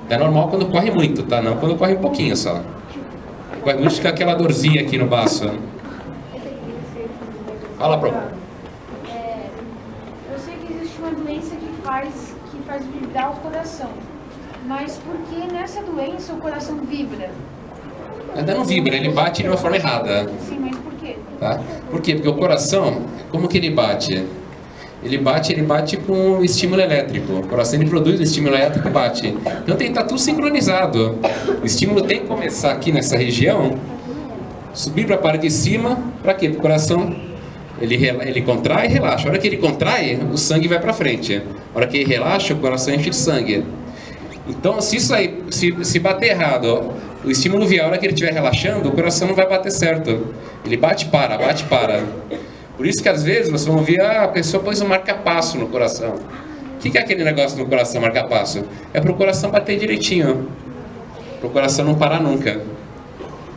É normal quando corre muito, tá? Não quando corre um pouquinho só. Corre muito, fica aquela dorzinha aqui no baço. Fala, Pro. Eu sei que existe uma doença que faz vibrar o coração. Mas por que nessa doença o coração vibra? Ainda não vibra, ele bate de uma forma errada. Sim, mas por quê? Tá? Por quê? Porque o coração, como que ele bate? Ele bate com um estímulo elétrico. O coração ele produz um estímulo elétrico e bate. Então tem que estar tudo sincronizado. O estímulo tem que começar aqui nessa região, subir para a parte de cima, para quê? Para o coração ele contrai e relaxa. A hora que ele contrai, o sangue vai para frente. A hora que ele relaxa, o coração enche de sangue. Então, se isso aí, se bater errado, o estímulo vier, a hora que ele estiver relaxando, o coração não vai bater certo. Ele bate para, bate para. Por isso que às vezes vocês vão ver, a pessoa pôs um marca-passo no coração. O que é aquele negócio no coração, marca-passo? É para o coração bater direitinho. Para o coração não parar nunca.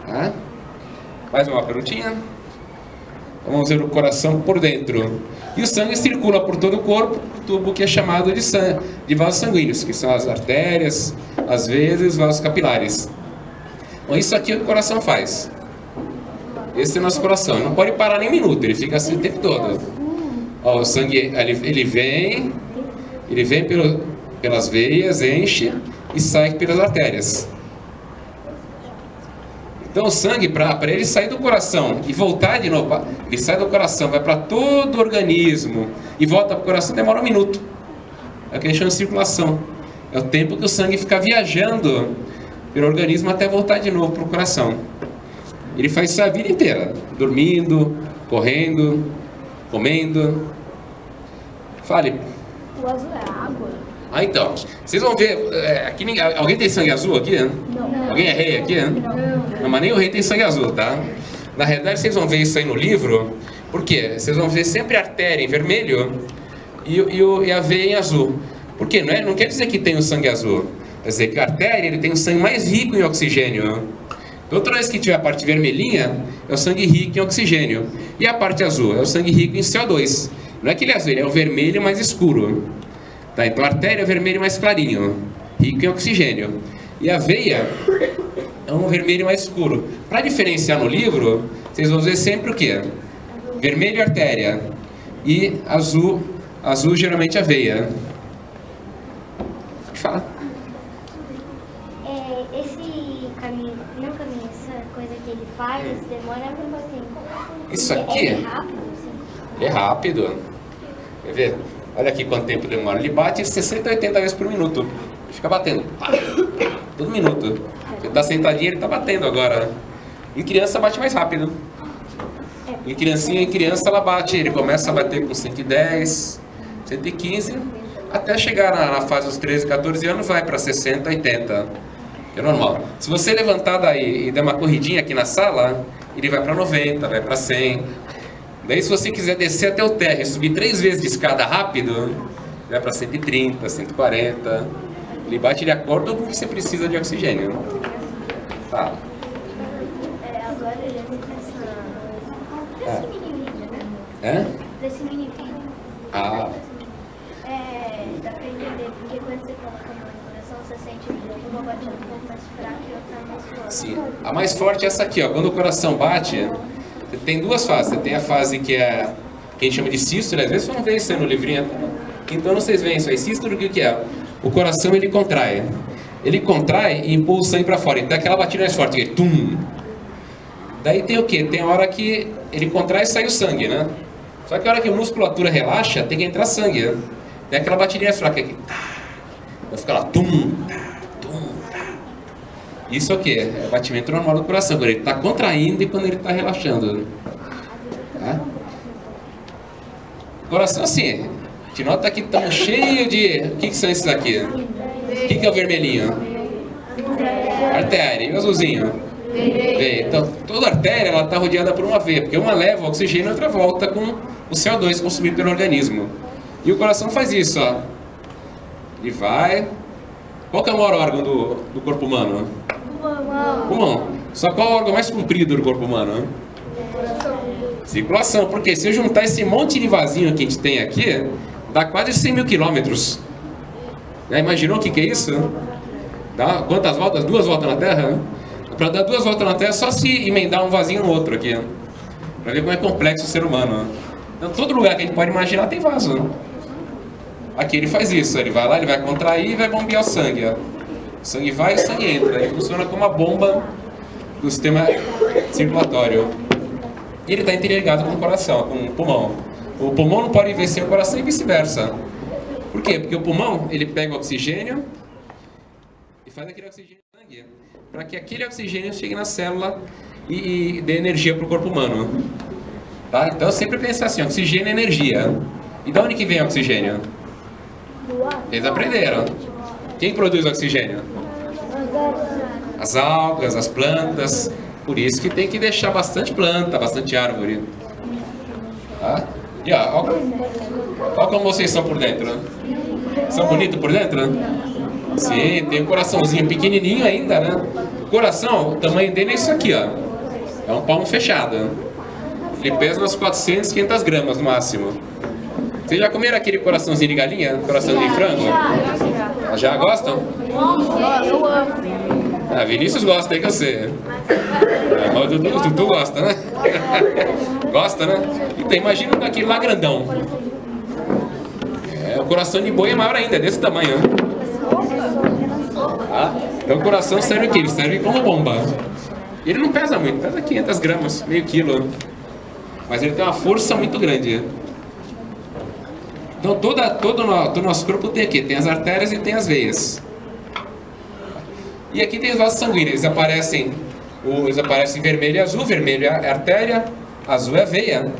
Tá? Mais uma perguntinha. Vamos ver o coração por dentro. E o sangue circula por todo o corpo, tubo que é chamado de vasos sanguíneos, que são as artérias, as veias e os vasos capilares. Então isso aqui é o que o coração faz. Esse é o nosso coração. Ele não pode parar nem um minuto, ele fica assim o tempo todo. Ó, o sangue ele vem pelas veias, enche e sai pelas artérias. Então o sangue, para ele sair do coração e voltar de novo, ele sai do coração, vai para todo o organismo e volta para o coração, demora um minuto. É o que a gente chama de circulação. É o tempo que o sangue fica viajando pelo organismo até voltar de novo para o coração. Ele faz isso a vida inteira, dormindo, correndo, comendo. Fale. O azul é água? Ah, então. Vocês vão ver, aqui alguém tem sangue azul aqui? Não. Alguém é rei aqui? Não, mas nem o rei tem sangue azul, tá? Na realidade, vocês vão ver isso aí no livro. Por quê? Vocês vão ver sempre a artéria em vermelho e a veia em azul. Por quê? Não quer dizer que tem o sangue azul. Quer dizer que a artéria ele tem o sangue mais rico em oxigênio. Então, toda vez que tiver a parte vermelhinha, é o sangue rico em oxigênio. E a parte azul é o sangue rico em CO2. Não é aquele azul, ele é o vermelho mais escuro. Tá? Então, a artéria é o vermelho mais clarinho, rico em oxigênio. E a veia é um vermelho mais escuro. Para diferenciar no livro, vocês vão ver sempre o quê? Vermelho artéria e azul geralmente a veia. Pode falar. Esse caminho, essa coisa que ele faz, demora quanto tempo? Isso aqui é rápido, assim? É rápido. Quer ver? Olha aqui quanto tempo demora. Ele bate 60 a 80 vezes por minuto. Ele fica batendo. Todo minuto. Ele está sentadinho, ele está batendo agora. Em criança bate mais rápido. Em criança ela bate. Ele começa a bater com 110, 115, até chegar na fase dos 13, 14 anos, vai para 60, 80. É normal. Se você levantar daí e der uma corridinha aqui na sala, ele vai para 90, vai para 100. Daí se você quiser descer até o térreo e subir 3 vezes de escada rápido, vai para 130, 140. Ele bate de acordo com o que você precisa de oxigênio. Tá. Agora eu já tenho desse mini vídeo, né? Desse mini vídeo. Ah. Dá pra entender, porque quando você coloca a mão no coração, você sente uma batida um pouco mais fraca e outra mais forte. Sim. A mais forte é essa aqui, ó. Quando o coração bate, tem 2 fases. Você tem a fase que é que a gente chama de sístole, às vezes vocês não veem isso aí no livrinho. Então vocês veem isso aí. Sístole, o que é? O coração ele contrai. Ele contrai e empurra o sangue para fora. Então aquela batida mais forte, que tum. Daí tem o que? Tem a hora que ele contrai e sai o sangue, né? Só que a hora que a musculatura relaxa, tem que entrar sangue, né? Tem aquela batidinha fraca aqui. Vai ficar lá, tum, tum, Isso é o que? É o batimento normal do coração, quando ele está contraindo e quando ele está relaxando. Tá? Coração assim, a gente nota que estão cheios de... O que são esses aqui? O que é o vermelhinho? Artéria. E o azulzinho? Veia. Então, toda artéria ela está rodeada por uma veia, porque uma leva o oxigênio e outra volta com o CO2 consumido pelo organismo. E o coração faz isso, ó. Ele vai... Qual que é o maior órgão do corpo humano? Pulmão. Só qual é o órgão mais comprido do corpo humano? Circulação. Porque se eu juntar esse monte de vasinho que a gente tem aqui, dá quase 100 mil quilômetros. Já imaginou o que é isso? Dá quantas voltas? 2 voltas na Terra? Para dar 2 voltas na Terra, é só se emendar um vasinho no outro aqui. Para ver como é complexo o ser humano. Então, todo lugar que a gente pode imaginar tem vaso. Aqui ele faz isso, ele vai lá, ele vai contrair e vai bombear o sangue. Ó. O sangue vai e o sangue entra. Ele funciona como uma bomba do sistema circulatório. E ele está interligado com o coração, com o pulmão. O pulmão não pode viver sem o coração e vice-versa. Por quê? Porque o pulmão, ele pega o oxigênio e faz aquele oxigênio no sangue, para que aquele oxigênio chegue na célula e dê energia para o corpo humano. Tá? Então, sempre pensar assim, oxigênio é energia. E de onde que vem o oxigênio? Eles aprenderam. Quem produz oxigênio? As algas, as plantas. Por isso que tem que deixar bastante planta, bastante árvore. Tá? E ó, olha como vocês são por dentro. São bonitos por dentro? Sim, tem um coraçãozinho pequenininho ainda, né? O coração, o tamanho dele é isso aqui, ó. É um palmo fechado. Ele pesa umas 400, 500 gramas no máximo. Vocês já comeram aquele coraçãozinho de galinha? Coraçãozinho de frango? Já gostam? Eu amo. Ah, Vinícius gosta aí que eu sei. O Dudu gosta, né? Gosta, né? Então, imagina daquele lá grandão. O coração de boi é maior ainda, é desse tamanho. Ah, então o coração serve o quê? Ele serve como bomba. Ele não pesa muito, pesa 500 gramas, meio quilo. Mas ele tem uma força muito grande. Então todo o nosso corpo tem aqui, tem as artérias e tem as veias. E aqui tem os vasos sanguíneos, eles aparecem vermelho e azul. Vermelho é a artéria, azul é a veia.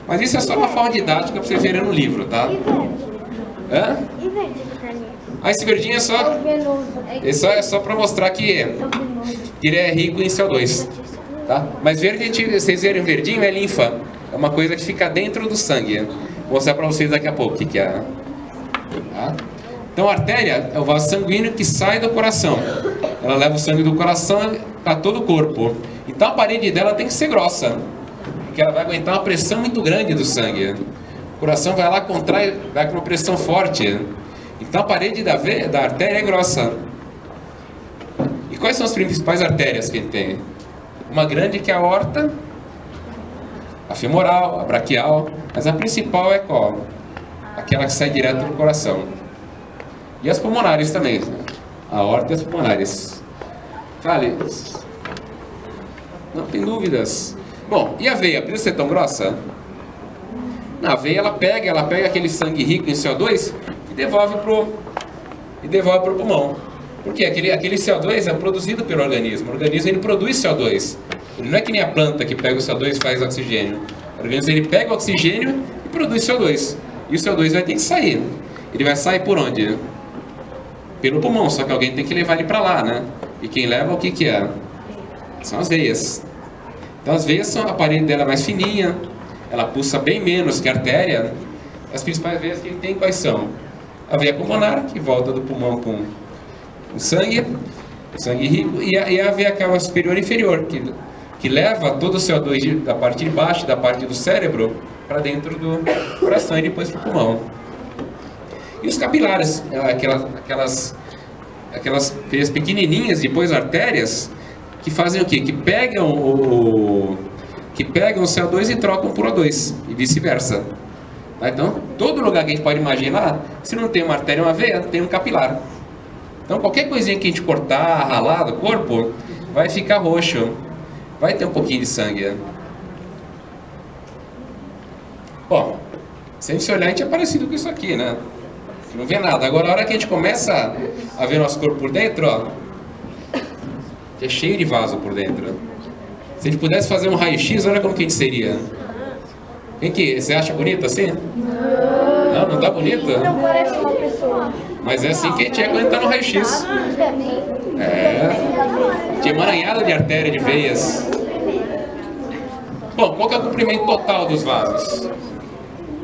Mas isso é só uma forma didática para vocês verem no livro, tá? Hã? E verde que tá ali? Ah, esse verdinho é só para mostrar que ele é rico em CO2. Tá? Mas verde, vocês verem o verdinho, é linfa. É uma coisa que fica dentro do sangue. Vou mostrar para vocês daqui a pouco o que é. Tá? Então a artéria é o vaso sanguíneo que sai do coração. Ela leva o sangue do coração para todo o corpo. Então a parede dela tem que ser grossa, porque ela vai aguentar uma pressão muito grande do sangue. O coração vai lá, contrai, vai com uma pressão forte. Então a parede da artéria é grossa. E quais são as principais artérias que a gente tem? Uma grande que é a aorta, a femoral, a braquial, mas a principal é qual? Aquela que sai direto do coração. E as pulmonares também, a aorta e as pulmonares. Fale. Não tem dúvidas. Bom, e a veia? Precisa ser tão grossa? Na veia ela pega aquele sangue rico em CO2 e devolve pro pulmão. Porque aquele CO2 é produzido pelo organismo. O organismo ele produz CO2. Ele não é que nem a planta que pega o CO2 e faz oxigênio. O organismo ele pega o oxigênio e produz CO2. E o CO2 vai ter que sair. Ele vai sair por onde? Pelo pulmão, só que alguém tem que levar ele para lá, né? E quem leva o que é? São as veias. Então as veias são a parede dela mais fininha, ela pulsa bem menos que a artéria, as principais veias que ele tem quais são? A veia pulmonar, que volta do pulmão com o sangue rico, e a veia cava superior e inferior, que leva todo o CO2 da parte de baixo, da parte do cérebro, para dentro do coração e depois para o pulmão. E os capilares, aquelas veias pequenininhas, depois artérias, que fazem o quê? Que pegam o CO2 e trocam por O2, e vice-versa. Então, todo lugar que a gente pode imaginar, se não tem uma artéria e uma veia, tem um capilar. Então, qualquer coisinha que a gente cortar, ralar do corpo, vai ficar roxo. Vai ter um pouquinho de sangue. Bom, se a gente olhar, a gente é parecido com isso aqui, né? Não vê nada. Agora, a hora que a gente começa a ver nosso corpo por dentro, ó, é cheio de vaso por dentro. Se a gente pudesse fazer um raio-x, olha como que a gente seria. Você acha bonito assim? Não, não tá bonito? Não parece uma pessoa. Mas é assim que a gente é quando a gente tá no raio-x. Tinha emaranhada de artéria, de veias. Bom, qual que é o comprimento total dos vasos?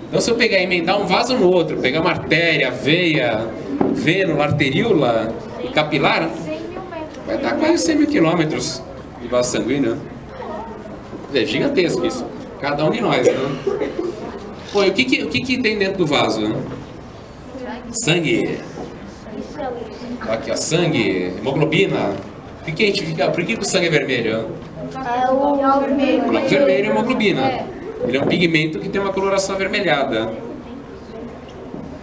Então, se eu pegar e emendar um vaso no outro, pegar uma artéria, veia, vênula, arteríola e capilar, vai dar quase 100 mil quilômetros de vaso sanguíneo. É gigantesco isso. Cada um de nós, né? Pô, e o que tem dentro do vaso? Sangue. Aqui, ó, sangue, hemoglobina. Por que o sangue é vermelho? É o vermelho. O vermelho é hemoglobina. Ele é um pigmento que tem uma coloração avermelhada.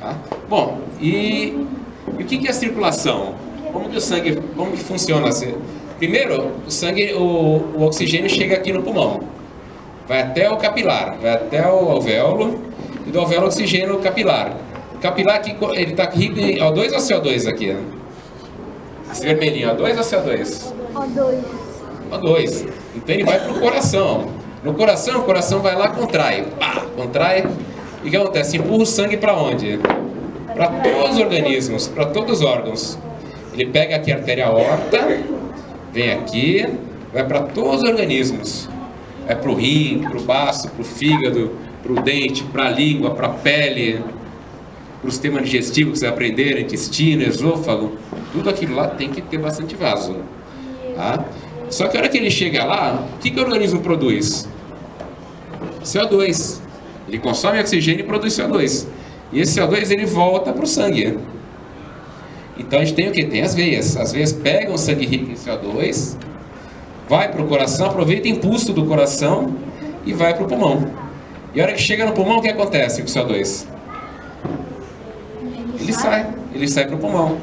Tá? Bom, e o que é a circulação? Como que funciona assim? Primeiro, o sangue, o oxigênio chega aqui no pulmão. Vai até o capilar, vai até o alvéolo, e do alvéolo oxigênio capilar. O capilar aqui, ele está rico em O2 ou CO2 aqui? Né? Esse vermelhinho, O2 ou CO2? O2. O2. Então ele vai para o coração. No coração, o coração vai lá, contrai. Pá, contrai. E o que acontece? Empurra o sangue para onde? Para todos os organismos, para todos os órgãos. Ele pega aqui a artéria aorta, vem aqui, vai para todos os organismos. Vai para o rim, para o baço, para o fígado, para o dente, para a língua, para a pele, para o sistema digestivo que você vai aprender, intestino, esôfago. Tudo aquilo lá tem que ter bastante vaso. Tá? Só que a hora que ele chega lá, o que o organismo produz? CO2. Ele consome oxigênio e produz CO2. E esse CO2 ele volta para o sangue. Então a gente tem o que? Tem as veias. As veias pegam o sangue rico em CO2, vai para o coração, aproveita o impulso do coração e vai para o pulmão. E a hora que chega no pulmão, o que acontece com o CO2? Ele sai para o pulmão.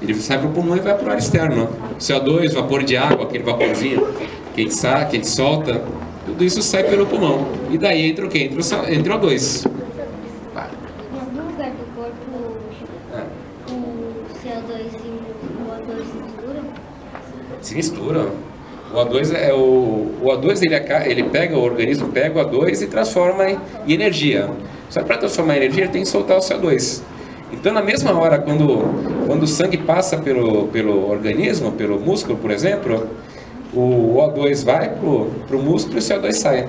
Ele sai para o pulmão e vai para o ar externo. CO2, vapor de água, aquele vaporzinho que a gente solta, tudo isso sai pelo pulmão. E daí entra o quê? Entra o O2. Vai. Em algum lugar do corpo, o CO2 e o O2 se misturam? Se misturam. O O2 ele pega, o organismo pega o O2 e transforma em energia. Só que para transformar em energia ele tem que soltar o CO2. Então, na mesma hora, quando o sangue passa pelo organismo, pelo músculo, por exemplo, o O2 vai para o músculo e o CO2 sai.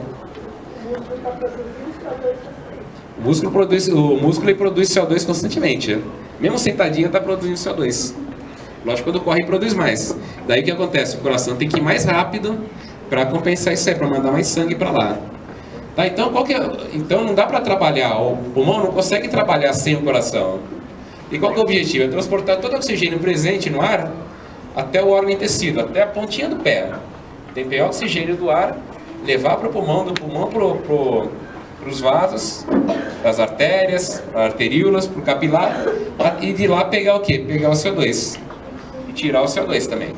O músculo produz CO2 constantemente. Mesmo sentadinho está produzindo CO2. Lógico, quando corre, produz mais. Daí o que acontece? O coração tem que ir mais rápido para compensar isso aí, para mandar mais sangue para lá. Tá, então, então não dá para trabalhar, o pulmão não consegue trabalhar sem o coração. E qual que é o objetivo? É transportar todo o oxigênio presente no ar até o órgão em tecido, até a pontinha do pé. Tem que pegar o oxigênio do ar, levar para o pulmão, do pulmão para os vasos, para as artérias, para as arteríolas, para o capilar, e de lá pegar o quê? Pegar o CO2 e tirar o CO2 também.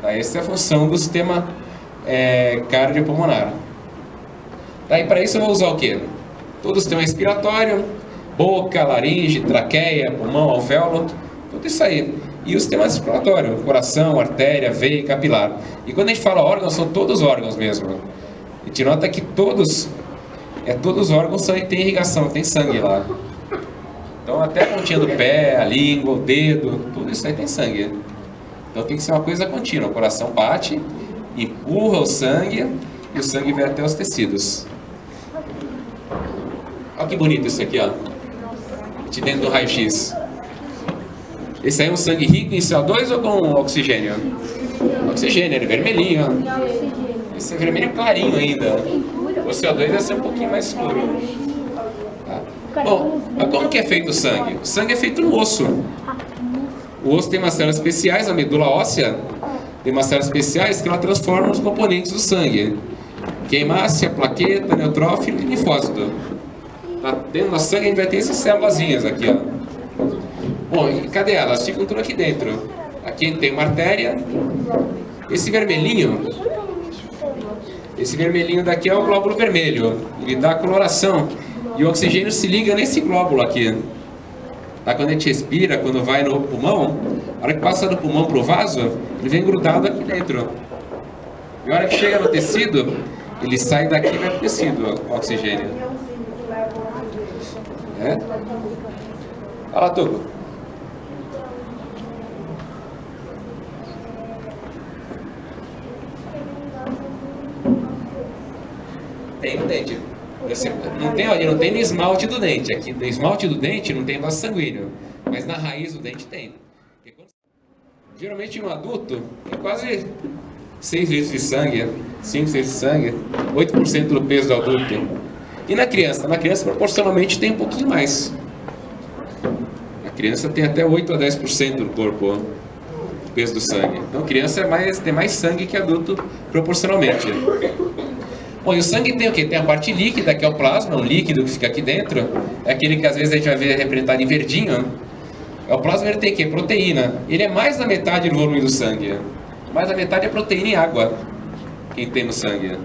Tá, essa é a função do sistema cardiopulmonar. Daí para isso eu vou usar o quê? Todo o sistema respiratório, boca, laringe, traqueia, pulmão, alvéolo, tudo isso aí. E o sistema circulatório, coração, artéria, veia e capilar. E quando a gente fala órgãos, são todos órgãos mesmo. A gente nota que todos os órgãos têm irrigação, tem sangue lá. Então até a pontinha do pé, a língua, o dedo, tudo isso aí tem sangue. Então tem que ser uma coisa contínua. O coração bate, empurra o sangue e o sangue vai até os tecidos. Olha que bonito isso aqui, ó. De dentro do raio-x. Esse aí é um sangue rico em CO2 ou com oxigênio? Oxigênio, ele é vermelhinho, ó. Esse é vermelho clarinho ainda. O CO2 vai ser um pouquinho mais escuro. Tá? Bom, mas como que é feito o sangue? O sangue é feito no osso. O osso tem umas células especiais, a medula óssea tem umas células especiais que ela transforma os componentes do sangue. Que é hemácia, plaqueta, neutrófilo e linfócito. Tá? Dentro do sangue a gente vai ter essas célulazinhas aqui, ó. Bom, e cadê elas? Ficam tudo aqui dentro. Aqui tem uma artéria. Esse vermelhinho daqui é o glóbulo vermelho. Ele dá coloração. E o oxigênio se liga nesse glóbulo aqui. Tá? Quando a gente respira, quando vai no pulmão, a hora que passa do pulmão para o vaso, ele vem grudado aqui dentro. E a hora que chega no tecido, ele sai daqui e vai para o tecido, o oxigênio. É? Olha lá, Tuco. Tem no dente. Não tem no esmalte do dente. Aqui no esmalte do dente não tem vaso sanguíneo. Mas na raiz do dente tem. Geralmente no adulto é quase 6 litros de sangue, 5, 6 de sangue, 8% do peso do adulto. E na criança? Na criança proporcionalmente tem um pouquinho mais. A criança tem até 8 a 10% do corpo, do peso do sangue. Então a criança tem mais sangue que adulto proporcionalmente. Bom, e o sangue tem o quê? Tem a parte líquida, que é o plasma, um líquido que fica aqui dentro. É aquele que às vezes a gente vai ver representado em verdinho. O plasma ele tem o quê? Proteína. Ele é mais da metade do volume do sangue. Mais da metade é proteína e água que tem no sangue.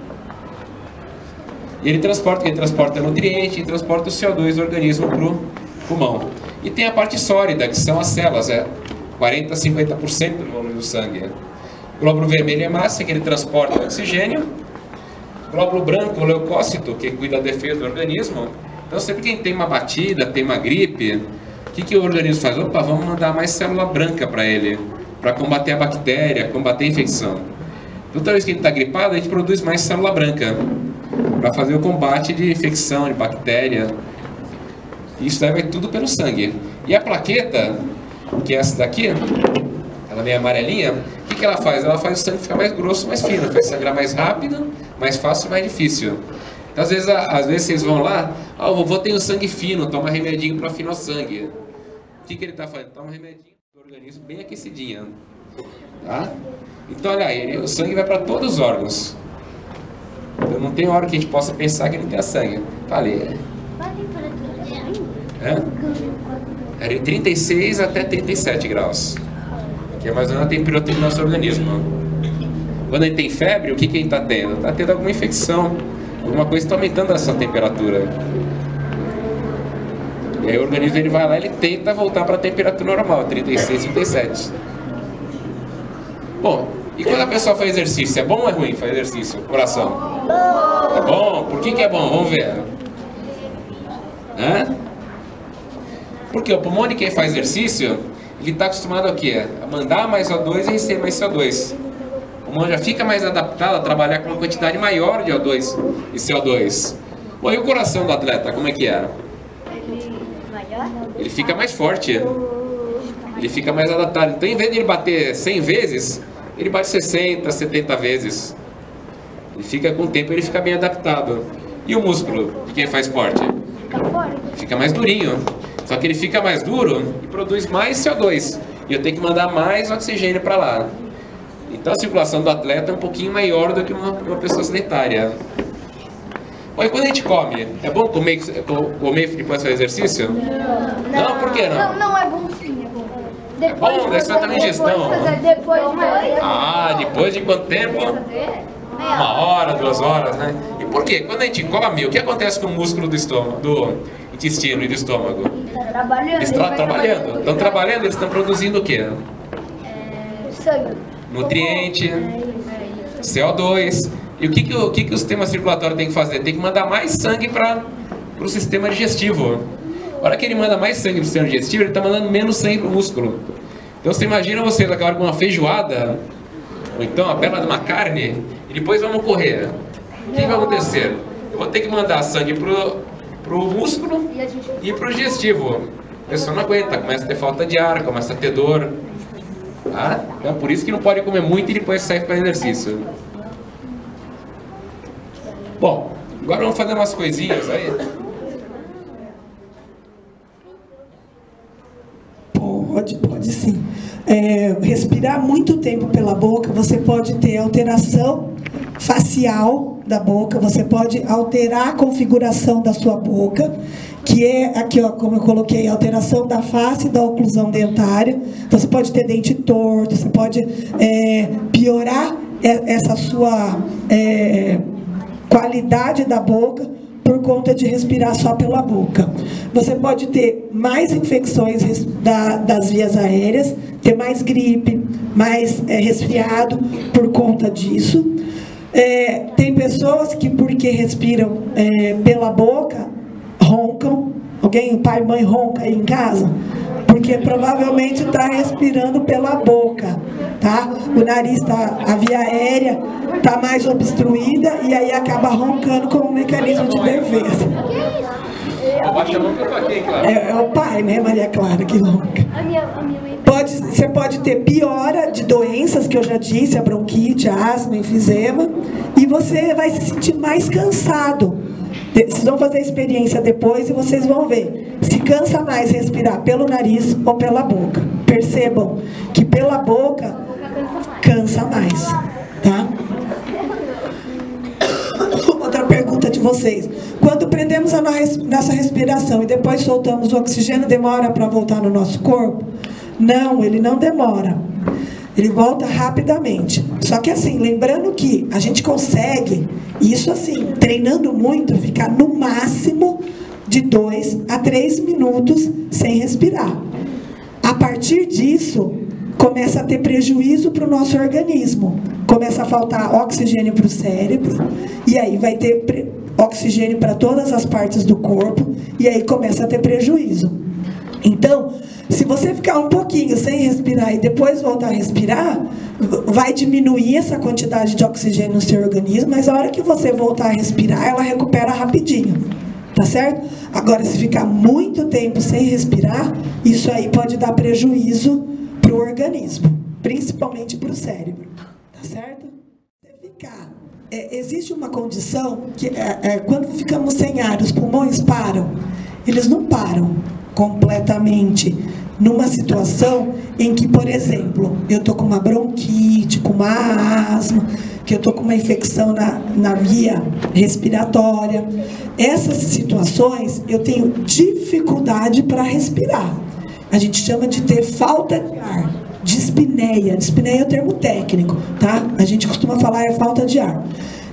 E ele transporta nutriente e transporta o CO2 do organismo para o pulmão. E tem a parte sólida, que são as células, 40 a 50% do volume do sangue. O glóbulo vermelho é massa, que ele transporta o oxigênio. O glóbulo branco, o leucócito, que cuida da defesa do organismo. Então sempre que tem uma batida, tem uma gripe, o que o organismo faz? Opa, vamos mandar mais célula branca para ele, para combater a bactéria, combater a infecção. Toda vez que a gente está gripado, a gente produz mais célula branca, para fazer o combate de infecção, de bactéria. Isso daí vai tudo pelo sangue. E a plaqueta, que é essa daqui, ela é meio amarelinha, o que ela faz? Ela faz o sangue ficar mais grosso, mais fino, faz sangrar mais rápido, mais fácil, mais difícil. Então, às vezes vocês vão lá, o vovô tem o sangue fino, toma remedinho para afinar o sangue. O que ele está fazendo? Toma um remedinho do organismo bem aquecidinho. Tá? Então, olha aí, o sangue vai para todos os órgãos. Então, não tem hora que a gente possa pensar que não tem sangue. Falei. É de 36 até 37 graus. Que é mais ou menos a temperatura do nosso organismo. Quando a gente tem febre, o que a gente está tendo? Está tendo alguma infecção. Alguma coisa está aumentando essa temperatura. E aí o organismo ele vai lá e ele tenta voltar para a temperatura normal, 36, 37. Bom, e quando a pessoa faz exercício, é bom ou é ruim fazer exercício? Coração? É bom? Por que é bom? Vamos ver. Porque o pulmão de quem faz exercício, ele está acostumado a quê? A mandar mais CO2 e receber mais CO2. O pulmão já fica mais adaptado a trabalhar com uma quantidade maior de O2 e CO2. Bom, e o coração do atleta, como é que é? Ele fica mais forte. Ele fica mais adaptado. Então, em vez de ele bater 100 vezes, ele bate 60, 70 vezes. Ele fica, com o tempo, ele fica bem adaptado. E o músculo de quem faz esporte? Fica mais durinho. Só que ele fica mais duro e produz mais CO2. E eu tenho que mandar mais oxigênio para lá. Então a circulação do atleta é um pouquinho maior do que uma pessoa sedentária. Bom, e quando a gente come, é bom comer depois fazer exercício? Não, por que não? Não, é bom sim, é bom. É bom, daí você vai ter uma ingestão. Depois de quanto tempo? 1 hora, 2 horas, né? E por quê? Quando a gente come, o que acontece com o músculo do estômago, do intestino e do estômago? Eles estão trabalhando. Estão trabalhando, eles estão produzindo o quê? Sangue. Nutriente, CO2. E o que o sistema circulatório tem que fazer? Tem que mandar mais sangue para o sistema digestivo. A hora que ele manda mais sangue para o sistema digestivo, ele está mandando menos sangue para o músculo. Então você imagina vocês agora com uma feijoada, ou então a bela de uma carne, e depois vamos correr. O que vai acontecer? Eu vou ter que mandar sangue para pro músculo e pro digestivo. A pessoa não aguenta, começa a ter falta de ar, começa a ter dor. Tá? Então por isso que não pode comer muito e depois sair para exercício. Bom, agora vamos fazer umas coisinhas aí. Pode sim. Respirar muito tempo pela boca, você pode ter alteração facial da boca, você pode alterar a configuração da sua boca, que é, aqui ó, como eu coloquei, alteração da face e da oclusão dentária. Você pode ter dente torto, você pode piorar essa sua qualidade da boca por conta de respirar só pela boca. Você pode ter mais infecções das vias aéreas, ter mais gripe, mais resfriado por conta disso. Tem pessoas que, porque respiram pela boca, roncam. Alguém, pai e mãe, ronca aí em casa? Porque provavelmente está respirando pela boca, tá? O nariz, a via aérea está mais obstruída e aí acaba roncando como um mecanismo de defesa. É o pai, né, Maria Clara, que ronca. Você pode ter piora de doenças, que eu já disse, a bronquite, a asma, enfisema, e você vai se sentir mais cansado. Vocês vão fazer a experiência depois e vocês vão ver se cansa mais respirar pelo nariz ou pela boca. Percebam que pela boca cansa mais, tá? Outra pergunta de vocês: quando prendemos a nossa respiração e depois soltamos o oxigênio, demora para voltar no nosso corpo? Não, ele não demora. Ele volta rapidamente. Só que assim, lembrando que a gente consegue, isso assim, treinando muito, ficar no máximo de 2 a 3 minutos sem respirar. A partir disso, começa a ter prejuízo para o nosso organismo. Começa a faltar oxigênio para o cérebro, e aí vai ter oxigênio para todas as partes do corpo, e aí começa a ter prejuízo. Então, se você ficar um pouquinho sem respirar e depois voltar a respirar, vai diminuir essa quantidade de oxigênio no seu organismo, mas a hora que você voltar a respirar, ela recupera rapidinho, tá certo? Agora, se ficar muito tempo sem respirar, isso aí pode dar prejuízo para o organismo, principalmente para o cérebro, tá certo? Existe uma condição que quando ficamos sem ar, os pulmões param. Eles não param completamente numa situação em que, por exemplo, eu estou com uma bronquite, com uma asma, que eu estou com uma infecção na via respiratória. Essas situações eu tenho dificuldade para respirar. A gente chama de ter falta de ar, dispneia. Dispneia é o termo técnico, tá? A gente costuma falar falta de ar.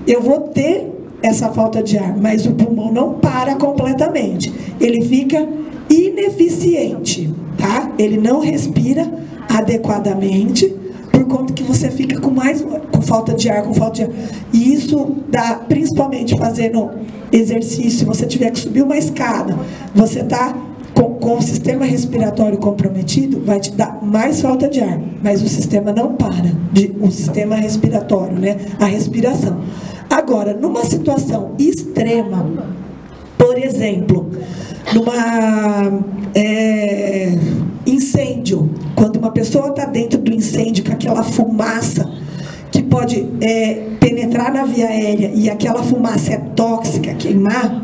Eu vou ter essa falta de ar, mas o pulmão não para completamente. Ele fica ineficiente, tá? Ele não respira adequadamente, por conta que você fica com falta de ar, E isso dá, principalmente fazendo exercício, se você tiver que subir uma escada, você está com o sistema respiratório comprometido, vai te dar mais falta de ar, mas o sistema não para, o sistema respiratório, né? A respiração. Agora, numa situação extrema, por exemplo, incêndio, quando uma pessoa está dentro do incêndio com aquela fumaça que pode penetrar na via aérea e aquela fumaça é tóxica, queimar,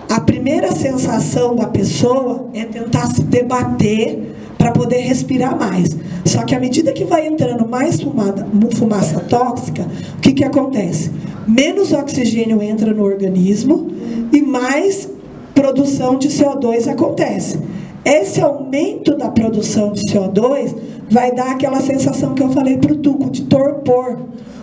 a primeira sensação da pessoa é tentar se debater para poder respirar mais. Só que à medida que vai entrando mais fumaça tóxica, o que acontece? Menos oxigênio entra no organismo e mais produção de CO2 acontece. Esse aumento da produção de CO2 vai dar aquela sensação que eu falei para o Tuco, de torpor.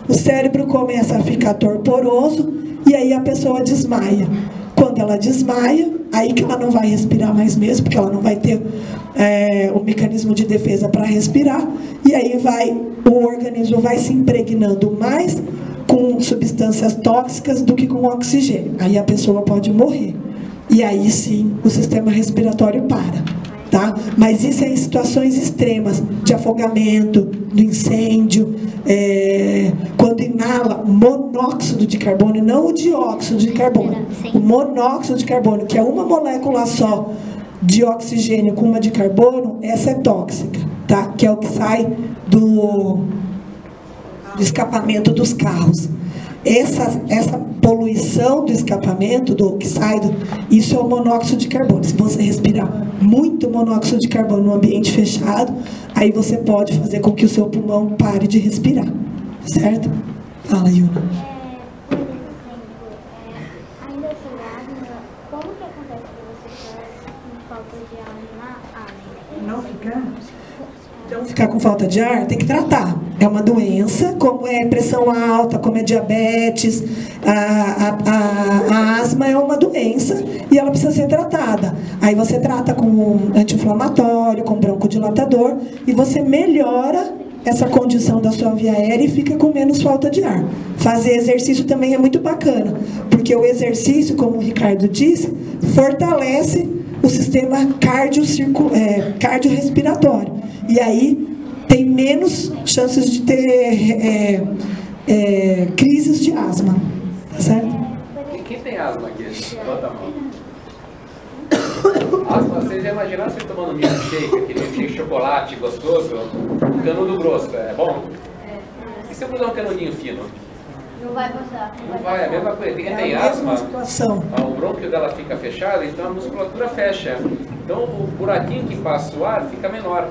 O cérebro começa a ficar torporoso e aí a pessoa desmaia. Quando ela desmaia, aí que ela não vai respirar mais mesmo, porque ela não vai ter o mecanismo de defesa para respirar, e aí o organismo vai se impregnando mais com substâncias tóxicas do que com oxigênio. Aí a pessoa pode morrer. E aí sim, o sistema respiratório para. tá? Mas isso é em situações extremas, de afogamento, do incêndio, quando inala monóxido de carbono, não o dióxido de carbono, o monóxido de carbono, que é uma molécula só de oxigênio com uma de carbono, essa é tóxica, tá? Que é o que sai do escapamento dos carros. Essa poluição do escapamento, do que sai, isso é o monóxido de carbono. Se você respirar muito monóxido de carbono no ambiente fechado, aí você pode fazer com que o seu pulmão pare de respirar, certo? Fala, Yuna. Por exemplo, ainda sobre a asma, como que acontece para você ficar com falta de ar na asma? Não ficar? Então, ficar com falta de ar, tem que tratar. É uma doença, como é pressão alta, como é diabetes, a asma é uma doença e ela precisa ser tratada. Aí você trata com um anti-inflamatório, com broncodilatador, e você melhora essa condição da sua via aérea e fica com menos falta de ar. Fazer exercício também é muito bacana, porque o exercício, como o Ricardo disse, fortalece o sistema cardiorrespiratório. E aí tem menos chances de ter crises de asma. Tá certo? Quem tem asma aqui? Bota a mão. Asma, vocês já imaginaram você tomando milkshake, aquele milkshake de chocolate gostoso? Canudo grosso, é bom? E se eu puser um canudinho fino? Não vai passar. Não vai, é a mesma coisa. Quem tem asma, o brônquio dela fica fechado, então a musculatura fecha. Então o buraquinho que passa o ar fica menor.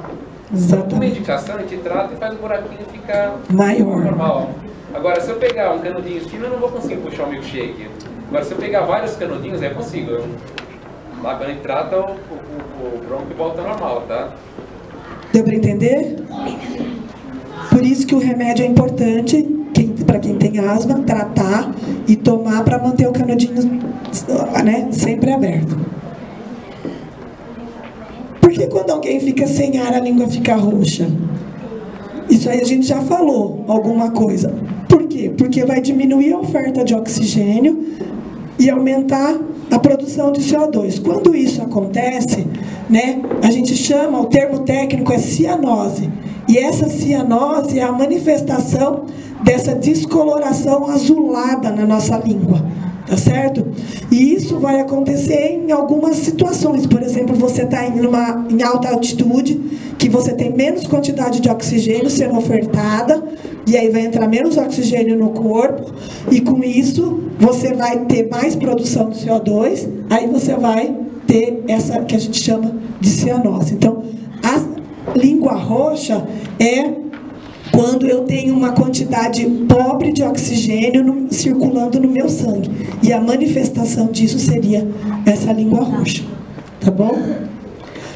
Exatamente. Com medicação a gente trata e faz o buraquinho ficar maior. Normal. Agora, se eu pegar um canudinho fino, eu não vou conseguir puxar o milkshake. Agora, se eu pegar vários canudinhos, aí eu consigo. Lá quando a gente trata, o brônquio volta ao normal, tá? Deu para entender? Por isso que o remédio é importante, para quem tem asma, tratar e tomar para manter o canudinho, né, sempre aberto. Por que quando alguém fica sem ar, a língua fica roxa? Isso aí a gente já falou alguma coisa. Por quê? Porque vai diminuir a oferta de oxigênio e aumentar a produção de CO2. Quando isso acontece, né, a gente chama, o termo técnico é cianose. E essa cianose é a manifestação dessa descoloração azulada na nossa língua. Tá certo? E isso vai acontecer em algumas situações. Por exemplo, você está em alta altitude, que você tem menos quantidade de oxigênio sendo ofertada, e aí vai entrar menos oxigênio no corpo, e com isso você vai ter mais produção de CO2, aí você vai ter essa que a gente chama de cianose. Então, a língua roxa é quando eu tenho uma quantidade pobre de oxigênio circulando no meu sangue. E a manifestação disso seria essa língua roxa. Tá bom?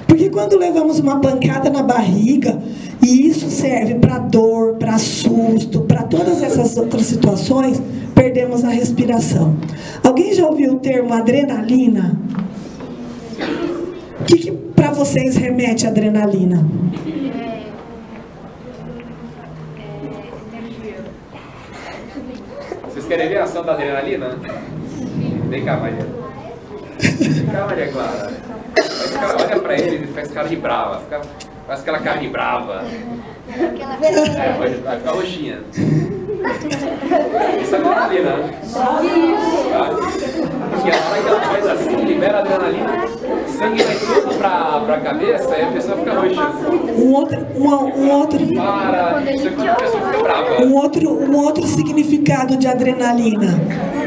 Porque quando levamos uma pancada na barriga, e isso serve para dor, para susto, para todas essas outras situações, perdemos a respiração. Alguém já ouviu o termo adrenalina? O que para vocês remete a adrenalina? Vocês querem ver a ação da adrenalina? Vem cá, Maria. Vem cá, Maria Clara. Olha pra ele e faz cara de brava. Faz aquela cara de brava. Vai ficar roxinha. Isso é adrenalina. Porque a hora que ela faz assim, libera a adrenalina, o sangue vai todo pra cabeça e a pessoa fica roxa. Um outro significado de adrenalina,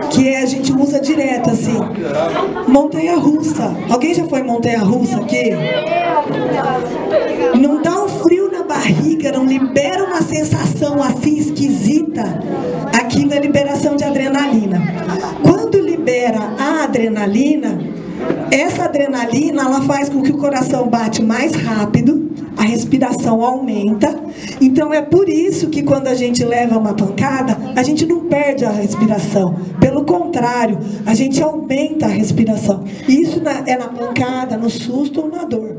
que a gente usa direto assim. Montanha-russa. Alguém já foi em montanha-russa aqui? Não dá um frio na barriga, não libera uma sensação assim esquisita. Aquilo é liberação de adrenalina. Quando libera a adrenalina, essa adrenalina ela faz com que o coração bate mais rápido, a respiração aumenta. Então é por isso que quando a gente leva uma pancada, a gente não perde a respiração. Pelo contrário, a gente aumenta a respiração. Isso é na pancada, no susto ou na dor.